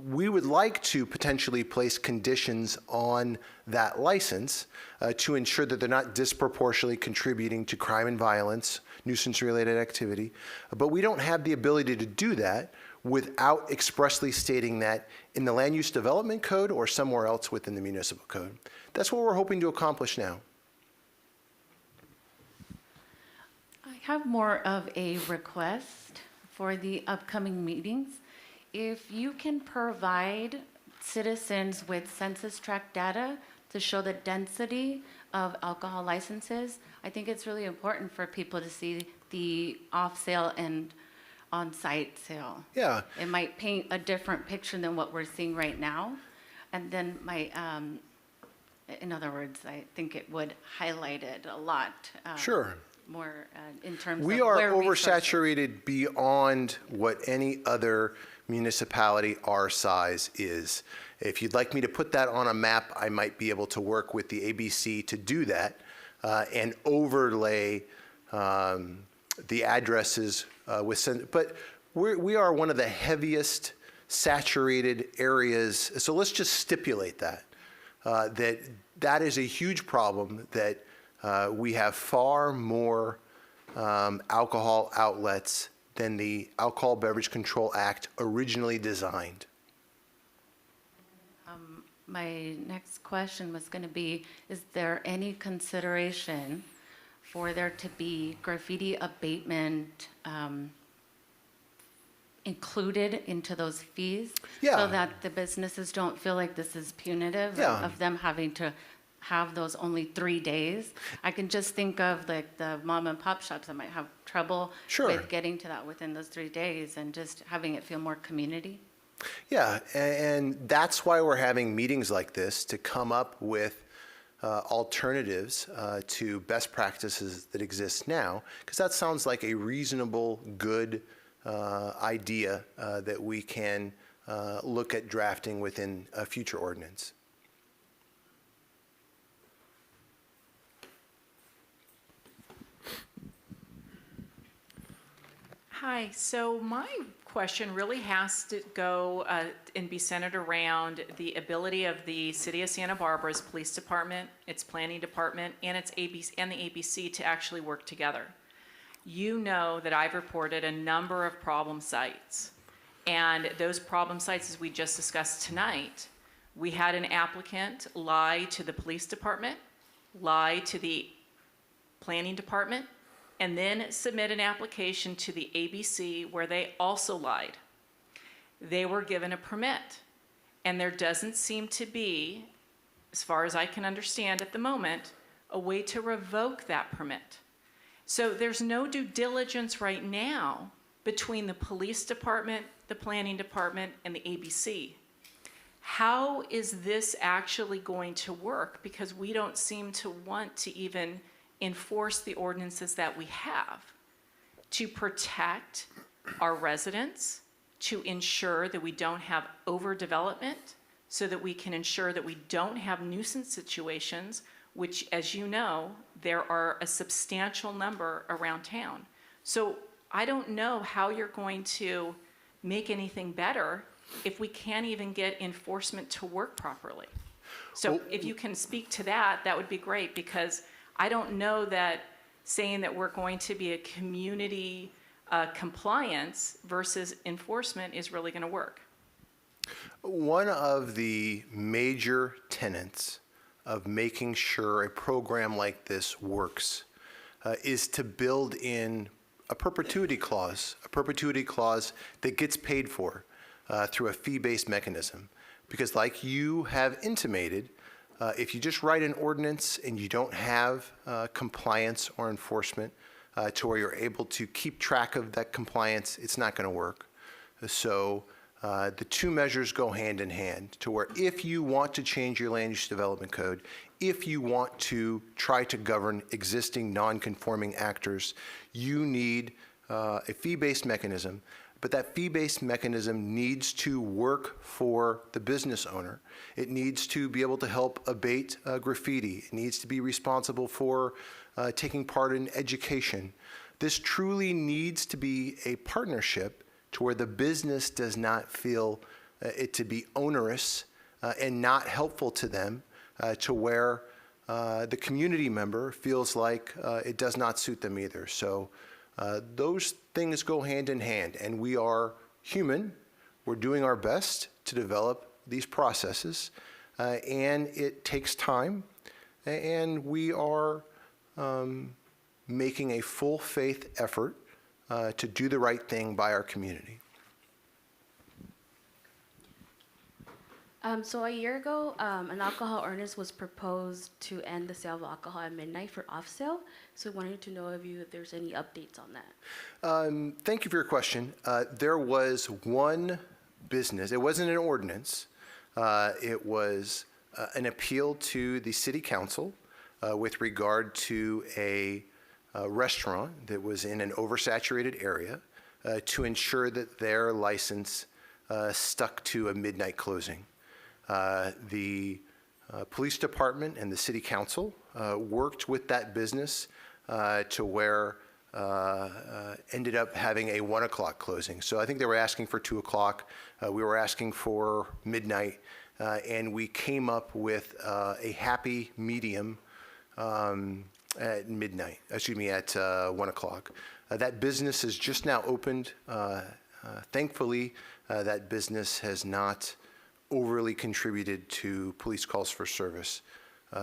Speaker 1: We would like to potentially place conditions on that license to ensure that they're not disproportionately contributing to crime and violence, nuisance-related activity, but we don't have the ability to do that without expressly stating that in the Land Use Development Code or somewhere else within the Municipal Code. That's what we're hoping to accomplish now.
Speaker 5: I have more of a request for the upcoming meetings. If you can provide citizens with census tract data to show the density of alcohol licenses, I think it's really important for people to see the off-sale and on-site sale.
Speaker 1: Yeah.
Speaker 5: It might paint a different picture than what we're seeing right now. And then in other words, I think it would highlight it a lot.
Speaker 1: Sure.
Speaker 5: More in terms
Speaker 1: We
Speaker 5: of
Speaker 1: are
Speaker 5: where
Speaker 1: oversaturated beyond what any other municipality our size is. If you'd like me to put that on a map, I might be able to work with the ABC to do that and overlay the addresses but we are one of the heaviest saturated areas. So let's just stipulate that, that is a huge problem, that we have far more alcohol outlets than the Alcohol Beverage Control Act originally designed.
Speaker 5: My next question was going to be, is there any consideration for there to be graffiti abatement included into those fees?
Speaker 1: Yeah.
Speaker 5: So that the businesses don't feel like this is punitive
Speaker 1: Yeah.
Speaker 5: of them having to have those only 3 days? I can just think of like the mom and pop shops that might have trouble
Speaker 1: Sure.
Speaker 5: with getting to that within those 3 days and just having it feel more community.
Speaker 1: Yeah, and that's why we're having meetings like this, to come up with alternatives to best practices that exist now, because that sounds like a reasonable, good idea that we can look at drafting within a future ordinance.
Speaker 6: Hi, so my question really has to go and be centered around the ability of the City of Santa Barbara's Police Department, its Planning Department, and its ABC, and the ABC to actually work together. You know that I've reported a number of problem sites, and those problem sites, as we just discussed tonight, we had an applicant lie to the Police Department, lie to the Planning Department, and then submit an application to the ABC where they also lied. They were given a permit, and there doesn't seem to be, as far as I can understand at the moment, a way to revoke that permit. So there's no due diligence right now between the police department, the planning department, and the ABC. How is this actually going to work? Because we don't seem to want to even enforce the ordinances that we have to protect our residents, to ensure that we don't have overdevelopment, so that we can ensure that we don't have nuisance situations, which, as you know, there are a substantial number around town. So I don't know how you're going to make anything better if we can't even get enforcement to work properly. So if you can speak to that, that would be great, because I don't know that saying that we're going to be a community compliance versus enforcement is really going to work.
Speaker 1: One of the major tenets of making sure a program like this works is to build in a perpetuity clause that gets paid for through a fee-based mechanism. Because like you have intimated, if you just write an ordinance and you don't have compliance or enforcement to where you're able to keep track of that compliance, it's not going to work. So the two measures go hand in hand, to where if you want to change your land use development code, if you want to try to govern existing non-conforming actors, you need a fee-based mechanism. But that fee-based mechanism needs to work for the business owner. It needs to be able to help abate graffiti. It needs to be responsible for taking part in education. This truly needs to be a partnership to where the business does not feel it to be onerous and not helpful to them, to where the community member feels like it does not suit them either. So those things go hand in hand, and we are human. We're doing our best to develop these processes, and it takes time, and we are making a full faith effort to do the right thing by our community.
Speaker 7: So a year ago, an alcohol ordinance was proposed to end the sale of alcohol at midnight for off sale. So we wanted to know if there's any updates on that.
Speaker 1: Thank you for your question. There was one business. It wasn't an ordinance. It was an appeal to the city council with regard to a restaurant that was in an oversaturated area to ensure that their license stuck to a midnight closing. The police department and the city council worked with that business to where ended up having a 1 o'clock closing. So I think they were asking for 2 o'clock. We were asking for midnight, and we came up with a happy medium at midnight, at 1 o'clock. That business has just now opened. Thankfully, that business has not overly contributed to police calls for service.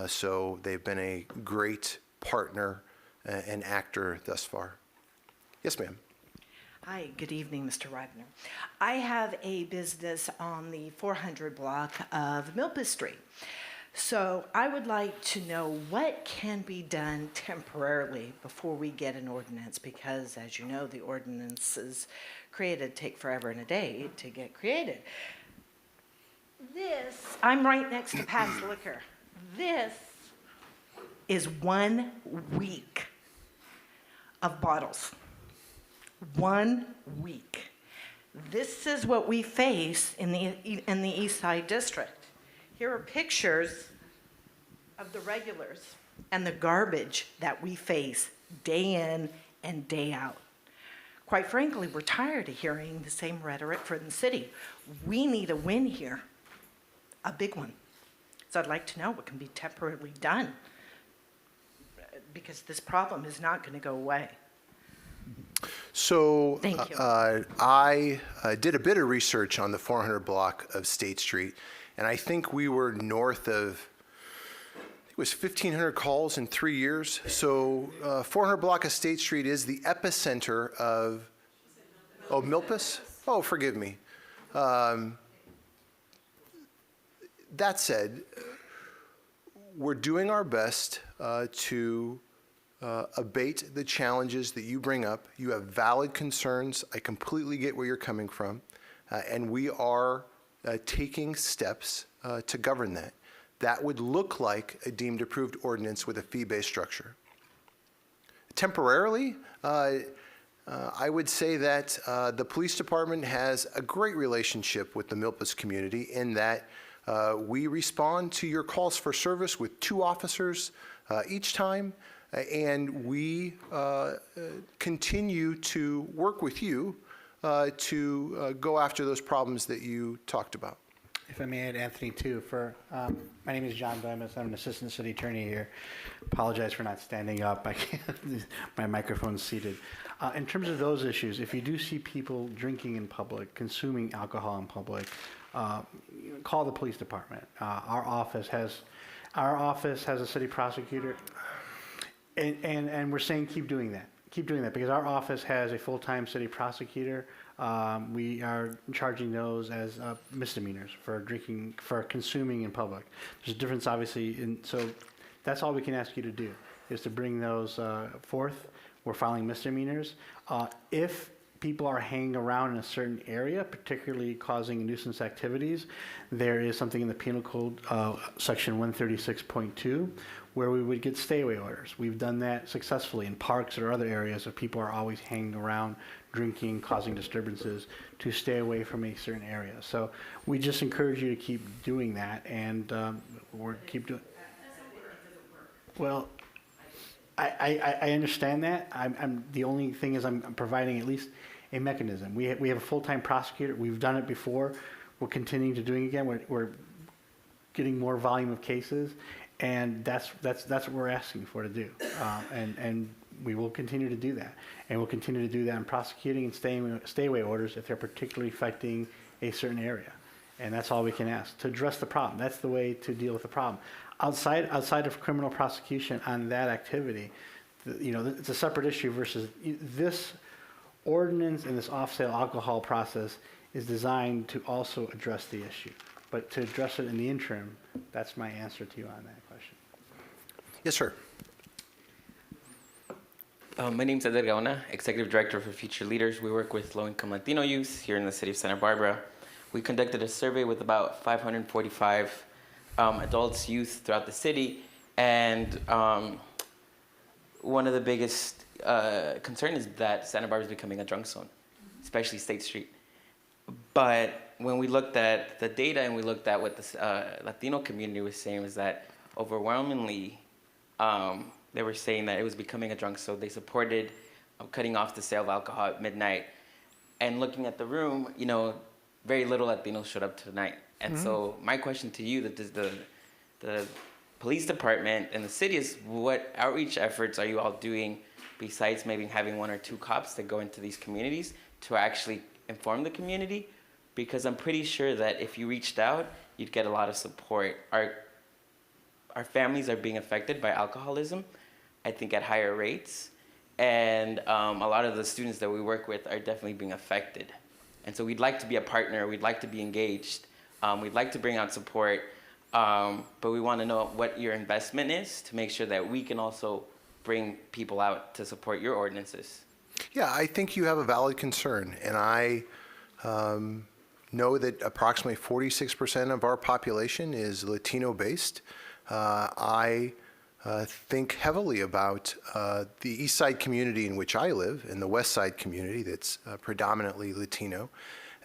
Speaker 1: So they've been a great partner and actor thus far. Yes, ma'am.
Speaker 8: Hi, good evening, Mr. Wagner. I have a business on the 400 block of Milpas Street. So I would like to know what can be done temporarily before we get an ordinance, because as you know, the ordinances created take forever and a day to get created. This, I'm right next to Pat's Liquor. This is 1 week of bottles. 1 week. This is what we face in the East Side District. Here are pictures of the regulars and the garbage that we face day in and day out. Quite frankly, we're tired of hearing the same rhetoric from the city. We need a win here, a big one. So I'd like to know what can be temporarily done, because this problem is not going to go away.
Speaker 1: So
Speaker 8: Thank you.
Speaker 1: I did a bit of research on the 400 block of State Street, and I think we were north of, it was 1,500 calls in 3 years. So 400 block of State Street is the epicenter of, Milpas? Oh, forgive me. That said, we're doing our best to abate the challenges that you bring up. You have valid concerns. I completely get where you're coming from. And we are taking steps to govern that. That would look like a deemed approved ordinance with a fee-based structure. Temporarily, I would say that the police department has a great relationship with the Milpas community in that we respond to your calls for service with 2 officers each time, and we continue to work with you to go after those problems that you talked about.
Speaker 9: If I may add, Anthony, too, my name is John Bemis. I'm an assistant city attorney here. Apologize for not standing up. I can't, my microphone's seated. In terms of those issues, if you do see people drinking in public, consuming alcohol in public, call the police department. Our office has a city prosecutor, and we're saying keep doing that. Keep doing that, because our office has a full-time city prosecutor. We are charging those as misdemeanors for consuming in public. There's a difference, obviously, so that's all we can ask you to do, is to bring those forth. We're filing misdemeanors. If people are hanging around in a certain area, particularly causing nuisance activities, there is something in the Penal Code, Section 136.2, where we would get stay-away orders. We've done that successfully in parks or other areas if people are always hanging around, drinking, causing disturbances, to stay away from a certain area. So we just encourage you to keep doing that, and we'll keep doing. Well, I understand that. I'm the only thing is I'm providing at least a mechanism. We have a full-time prosecutor. We've done it before. We're continuing to doing it again. We're getting more volume of cases, and that's what we're asking for to do. And we will continue to do that, and we'll continue to do that in prosecuting and stay-away orders if they're particularly affecting a certain area. And that's all we can ask to address the problem. That's the way to deal with the problem. Outside of criminal prosecution on that activity, it's a separate issue versus this ordinance, and this off-sale alcohol process is designed to also address the issue. But to address it in the interim, that's my answer to you on that question.
Speaker 1: Yes, sir.
Speaker 2: My name is Eder Gaona, Executive Director for Future Leaders. We work with low-income Latino youth here in the city of Santa Barbara. We conducted a survey with about 545 adults, youth throughout the city, and one of the biggest concern is that Santa Barbara is becoming a drunk zone, especially State Street. But when we looked at the data and we looked at what the Latino community was saying, was that overwhelmingly they were saying that it was becoming a drunk zone. They supported cutting off the sale of alcohol at midnight. And looking at the room, very little Latinos showed up tonight. And so my question to you, that the police department and the city, is what outreach efforts are you all doing besides maybe having 1 or 2 cops that go into these communities to actually inform the community? Because I'm pretty sure that if you reached out you'd get a lot of support. Our families are being affected by alcoholism, I think at higher rates. And a lot of the students that we work with are definitely being affected. And so we'd like to be a partner, we'd like to be engaged, we'd like to bring out support, but we want to know what your investment is to make sure that we can also bring people out to support your ordinances.
Speaker 1: Yeah, I think you have a valid concern, and I know that approximately 46% of our population is Latino-based. I think heavily about the East Side community in which I live and the West Side community that's predominantly Latino,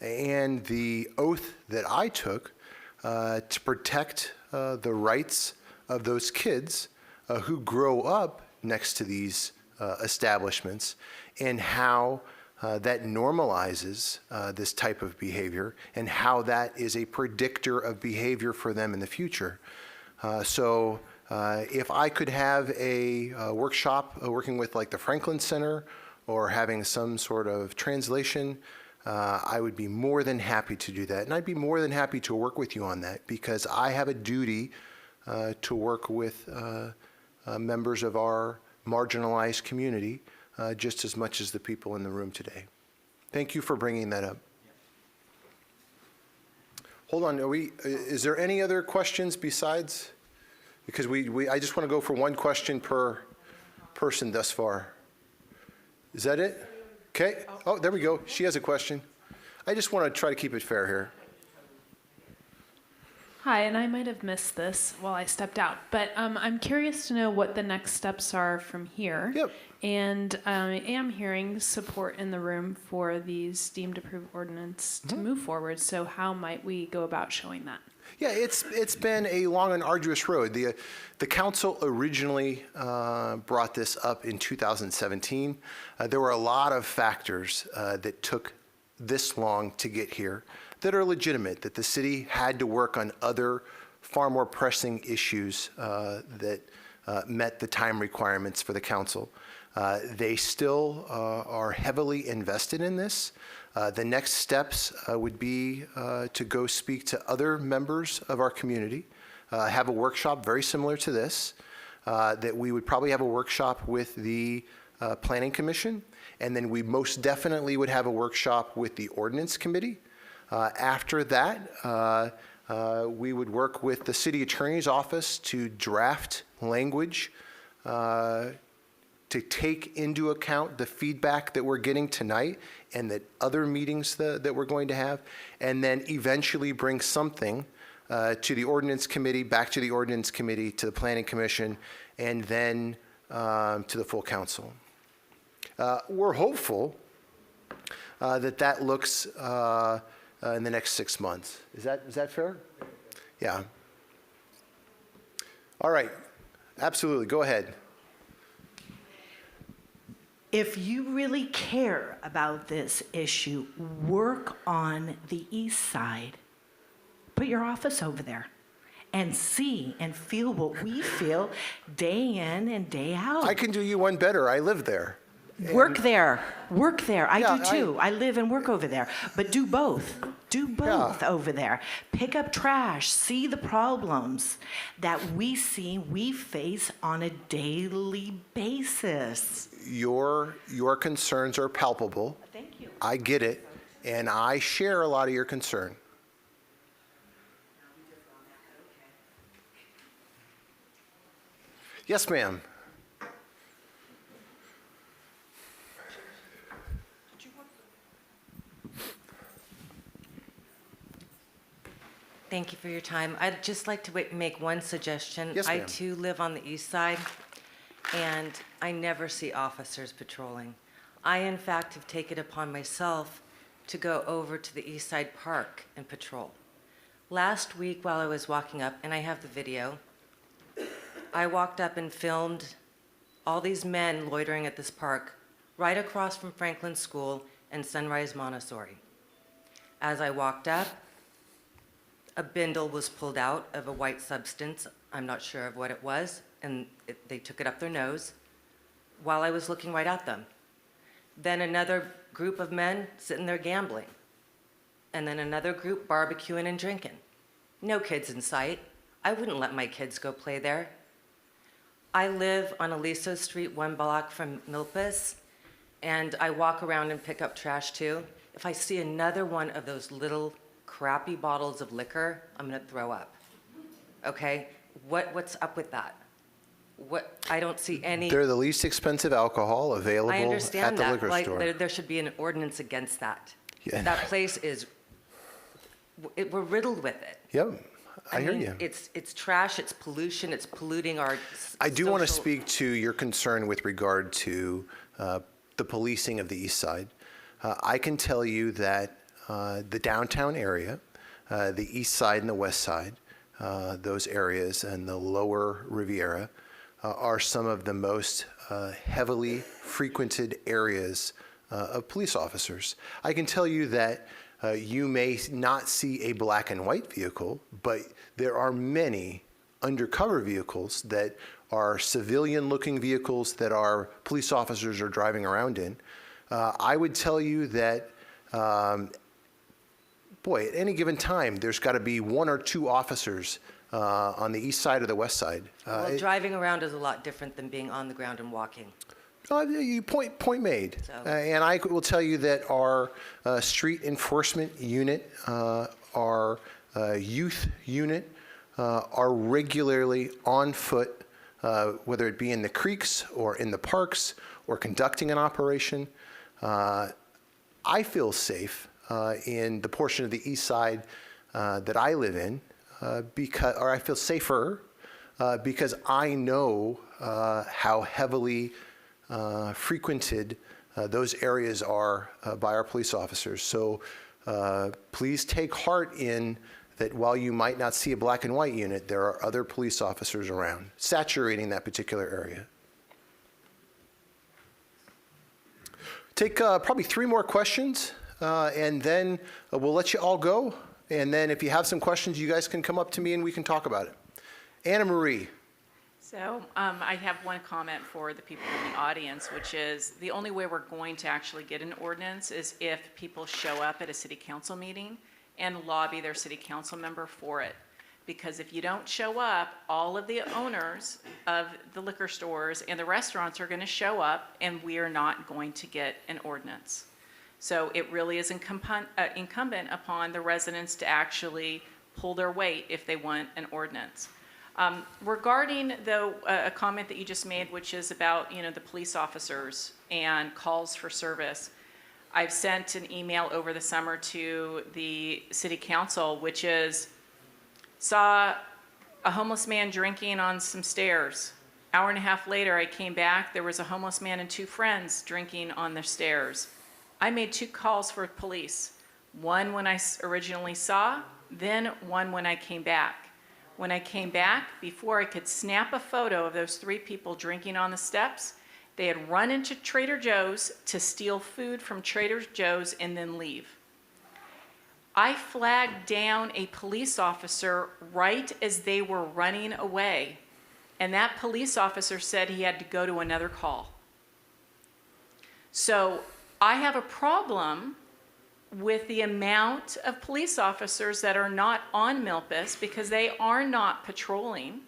Speaker 1: and the oath that I took to protect the rights of those kids who grow up next to these establishments, and how that normalizes this type of behavior, and how that is a predictor of behavior for them in the future. So if I could have a workshop working with like the Franklin Center or having some sort of translation, I would be more than happy to do that. And I'd be more than happy to work with you on that, because I have a duty to work with members of our marginalized community just as much as the people in the room today. Thank you for bringing that up. Hold on, is there any other questions besides? Because I just want to go for one question per person thus far. Is that it? Okay. Oh, there we go. She has a question. I just want to try to keep it fair here.
Speaker 10: Hi, and I might have missed this while I stepped out, but I'm curious to know what the next steps are from here.
Speaker 1: Yep.
Speaker 10: And I am hearing support in the room for these deemed approved ordinance to move forward. So how might we go about showing that?
Speaker 1: Yeah, it's been a long and arduous road. The council originally brought this up in 2017. There were a lot of factors that took this long to get here that are legitimate, that the city had to work on other far more pressing issues that met the time requirements for the council. They still are heavily invested in this. The next steps would be to go speak to other members of our community, have a workshop very similar to this, that we would probably have a workshop with the Planning Commission, and then we most definitely would have a workshop with the Ordinance Committee. After that, we would work with the City Attorney's Office to draft language to take into account the feedback that we're getting tonight and that other meetings that we're going to have, and then eventually bring something to the Ordinance Committee, back to the Ordinance Committee, to the Planning Commission, and then to the full council. We're hopeful that looks in the next 6 months. Is that fair? Yeah. All right. Absolutely. Go ahead.
Speaker 8: If you really care about this issue, work on the east side. Put your office over there and see and feel what we feel day in and day out.
Speaker 1: I can do you one better. I live there.
Speaker 8: Work there. Work there. I
Speaker 1: Yeah,
Speaker 8: do too. I live and work over there. But do both. Do both over there. Pick up trash. See the problems that we face on a daily basis.
Speaker 1: Your concerns are palpable.
Speaker 8: Thank you.
Speaker 1: I get it, and I share a lot of your concern. Yes, ma'am.
Speaker 11: Thank you for your time. I'd just like to make one suggestion.
Speaker 1: Yes,
Speaker 11: I
Speaker 1: ma'am.
Speaker 11: too live on the east side, and I never see officers patrolling. I, in fact, have taken it upon myself to go over to the East Side Park and patrol. Last week while I was walking up, and I have the video, I walked up and filmed all these men loitering at this park right across from Franklin School and Sunrise Montessori. As I walked up, a bindle was pulled out of a white substance. I'm not sure of what it was, and they took it up their nose while I was looking right at them. Then another group of men sitting there gambling, and then another group barbecuing and drinking. No kids in sight. I wouldn't let my kids go play there. I live on Aliso Street, 1 block from Milpas, and I walk around and pick up trash too. If I see another one of those little crappy bottles of liquor, I'm gonna throw up. Okay? What's up with that? I don't see any.
Speaker 1: They're the least expensive alcohol available
Speaker 11: I
Speaker 1: at
Speaker 11: understand
Speaker 1: the
Speaker 11: that.
Speaker 1: liquor
Speaker 11: Like,
Speaker 1: store.
Speaker 11: there should be an ordinance against that.
Speaker 1: Yeah.
Speaker 11: That place is, we're riddled with it.
Speaker 1: Yep, I hear
Speaker 11: mean,
Speaker 1: you.
Speaker 11: It's trash, it's pollution, it's polluting our
Speaker 1: I do want to
Speaker 11: social-
Speaker 1: speak to your concern with regard to the policing of the east side. I can tell you that the downtown area, the east side and the west side, those areas and the lower Riviera are some of the most heavily frequented areas of police officers. I can tell you that you may not see a black and white vehicle, but there are many undercover vehicles that are civilian-looking vehicles that our police officers are driving around in. I would tell you that, at any given time, there's got to be 1 or 2 officers on the east side or the west side.
Speaker 11: Well, driving around is a lot different than being on the ground and walking.
Speaker 1: Point made.
Speaker 11: So-
Speaker 1: And I will tell you that our street enforcement unit, our youth unit, are regularly on foot, whether it be in the creeks or in the parks or conducting an operation. I feel safe in the portion of the east side that I live in, or I feel safer because I know how heavily frequented those areas are by our police officers. So please take heart in that while you might not see a black and white unit, there are other police officers around, saturating that particular area. Take probably 3 more questions, and then we'll let you all go. And then if you have some questions, you guys can come up to me and we can talk about it. Anna Marie.
Speaker 6: So I have one comment for the people in the audience, which is the only way we're going to actually get an ordinance is if people show up at a city council meeting and lobby their city council member for it. Because if you don't show up, all of the owners of the liquor stores and the restaurants are going to show up, and we are not going to get an ordinance. So it really is incumbent upon the residents to actually pull their weight if they want an ordinance. Regarding, though, a comment that you just made, which is about, the police officers and calls for service, I've sent an email over the summer to the city council, which is, saw a homeless man drinking on some stairs. Hour and a half later, I came back, there was a homeless man and 2 friends drinking on the stairs. I made 2 calls for police. One when I originally saw, then one when I came back. When I came back, before I could snap a photo of those 3 people drinking on the steps, they had run into Trader Joe's to steal food from Trader Joe's and then leave. I flagged down a police officer right as they were running away, and that police officer said he had to go to another call. So I have a problem with the amount of police officers that are not on Milpas because they are not patrolling.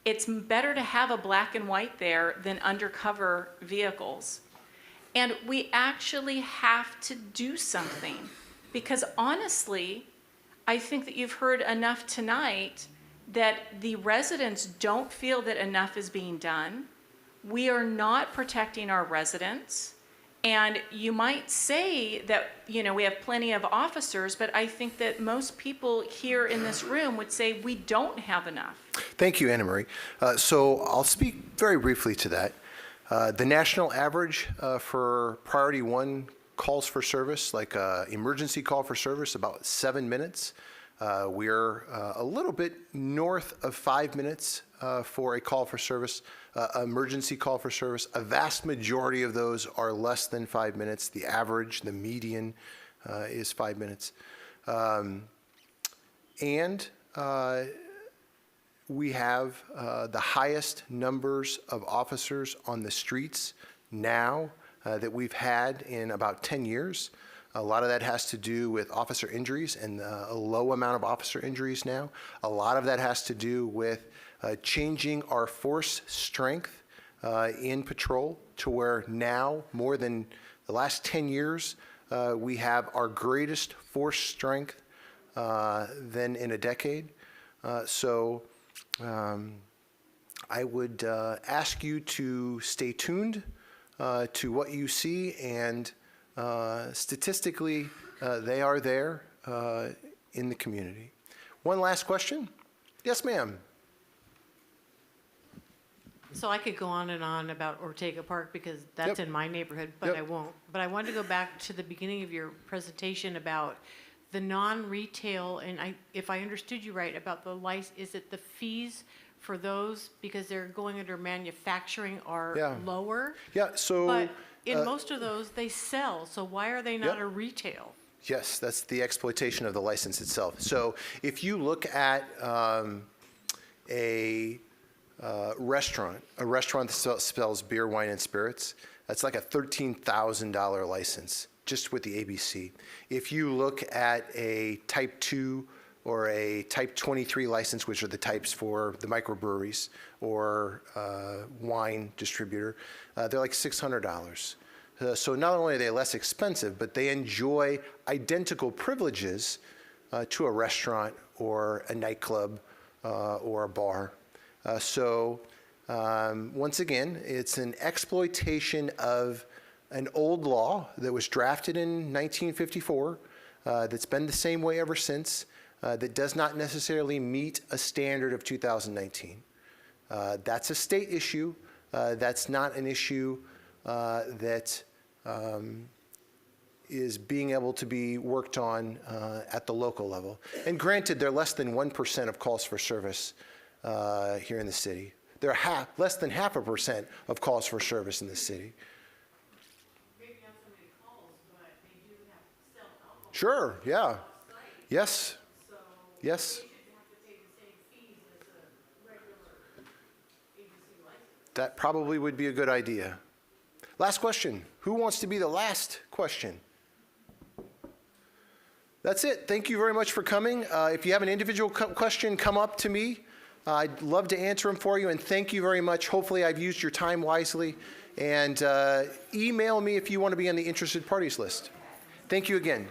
Speaker 6: It's better to have a black and white there than undercover vehicles. And we actually have to do something because honestly, I think that you've heard enough tonight that the residents don't feel that enough is being done. We are not protecting our residents. And you might say that, we have plenty of officers, but I think that most people here in this room would say we don't have enough.
Speaker 1: Thank you, Anna Marie. So I'll speak very briefly to that. The national average for priority 1 calls for service, like emergency call for service, about 7 minutes. We're a little bit north of 5 minutes for a call for service, emergency call for service. A vast majority of those are less than 5 minutes. The average, the median is 5 minutes. We have the highest numbers of officers on the streets now that we've had in about 10 years. A lot of that has to do with officer injuries and a low amount of officer injuries now. A lot of that has to do with changing our force strength in patrol to where now, more than the last 10 years, we have our greatest force strength than in a decade. I would ask you to stay tuned to what you see, and statistically, they are there in the community. One last question. Yes, ma'am.
Speaker 4: So I could go on and on about Ortega Park because that's
Speaker 1: Yep.
Speaker 4: in my neighborhood, but
Speaker 1: Yep.
Speaker 4: I won't. But I wanted to go back to the beginning of your presentation about the non-retail, and if I understood you right, about the is it the fees for those because they're going under manufacturing are
Speaker 1: Yeah.
Speaker 4: lower?
Speaker 1: Yeah, so.
Speaker 4: But in most of those, they sell, so why are they not
Speaker 1: Yep.
Speaker 4: a retail?
Speaker 1: Yes, that's the exploitation of the license itself. So if you look at a restaurant that sells beer, wine, and spirits, that's like a $13,000 license just with the ABC. If you look at a Type 2 or a Type 23 license, which are the types for the microbreweries or wine distributor, they're like $600. So not only are they less expensive, but they enjoy identical privileges to a restaurant or a nightclub or a bar. Once again, it's an exploitation of an old law that was drafted in 1954 that's been the same way ever since, that does not necessarily meet a standard of 2019. That's a state issue. That's not an issue that is being able to be worked on at the local level. And granted, they're less than 1% of calls for service here in the city. They're less than 0.5% of calls for service in the city.
Speaker 4: Maybe not so many calls, but they do have sell alcohol.
Speaker 1: Sure, yeah. Yes.
Speaker 4: So
Speaker 1: Yes.
Speaker 4: they shouldn't have to pay the same fees as a regular ABC license.
Speaker 1: That probably would be a good idea. Last question. Who wants to be the last question? That's it. Thank you very much for coming. If you have an individual question, come up to me. I'd love to answer them for you, and thank you very much. Hopefully I've used your time wisely. And email me if you want to be on the interested parties list. Thank you again.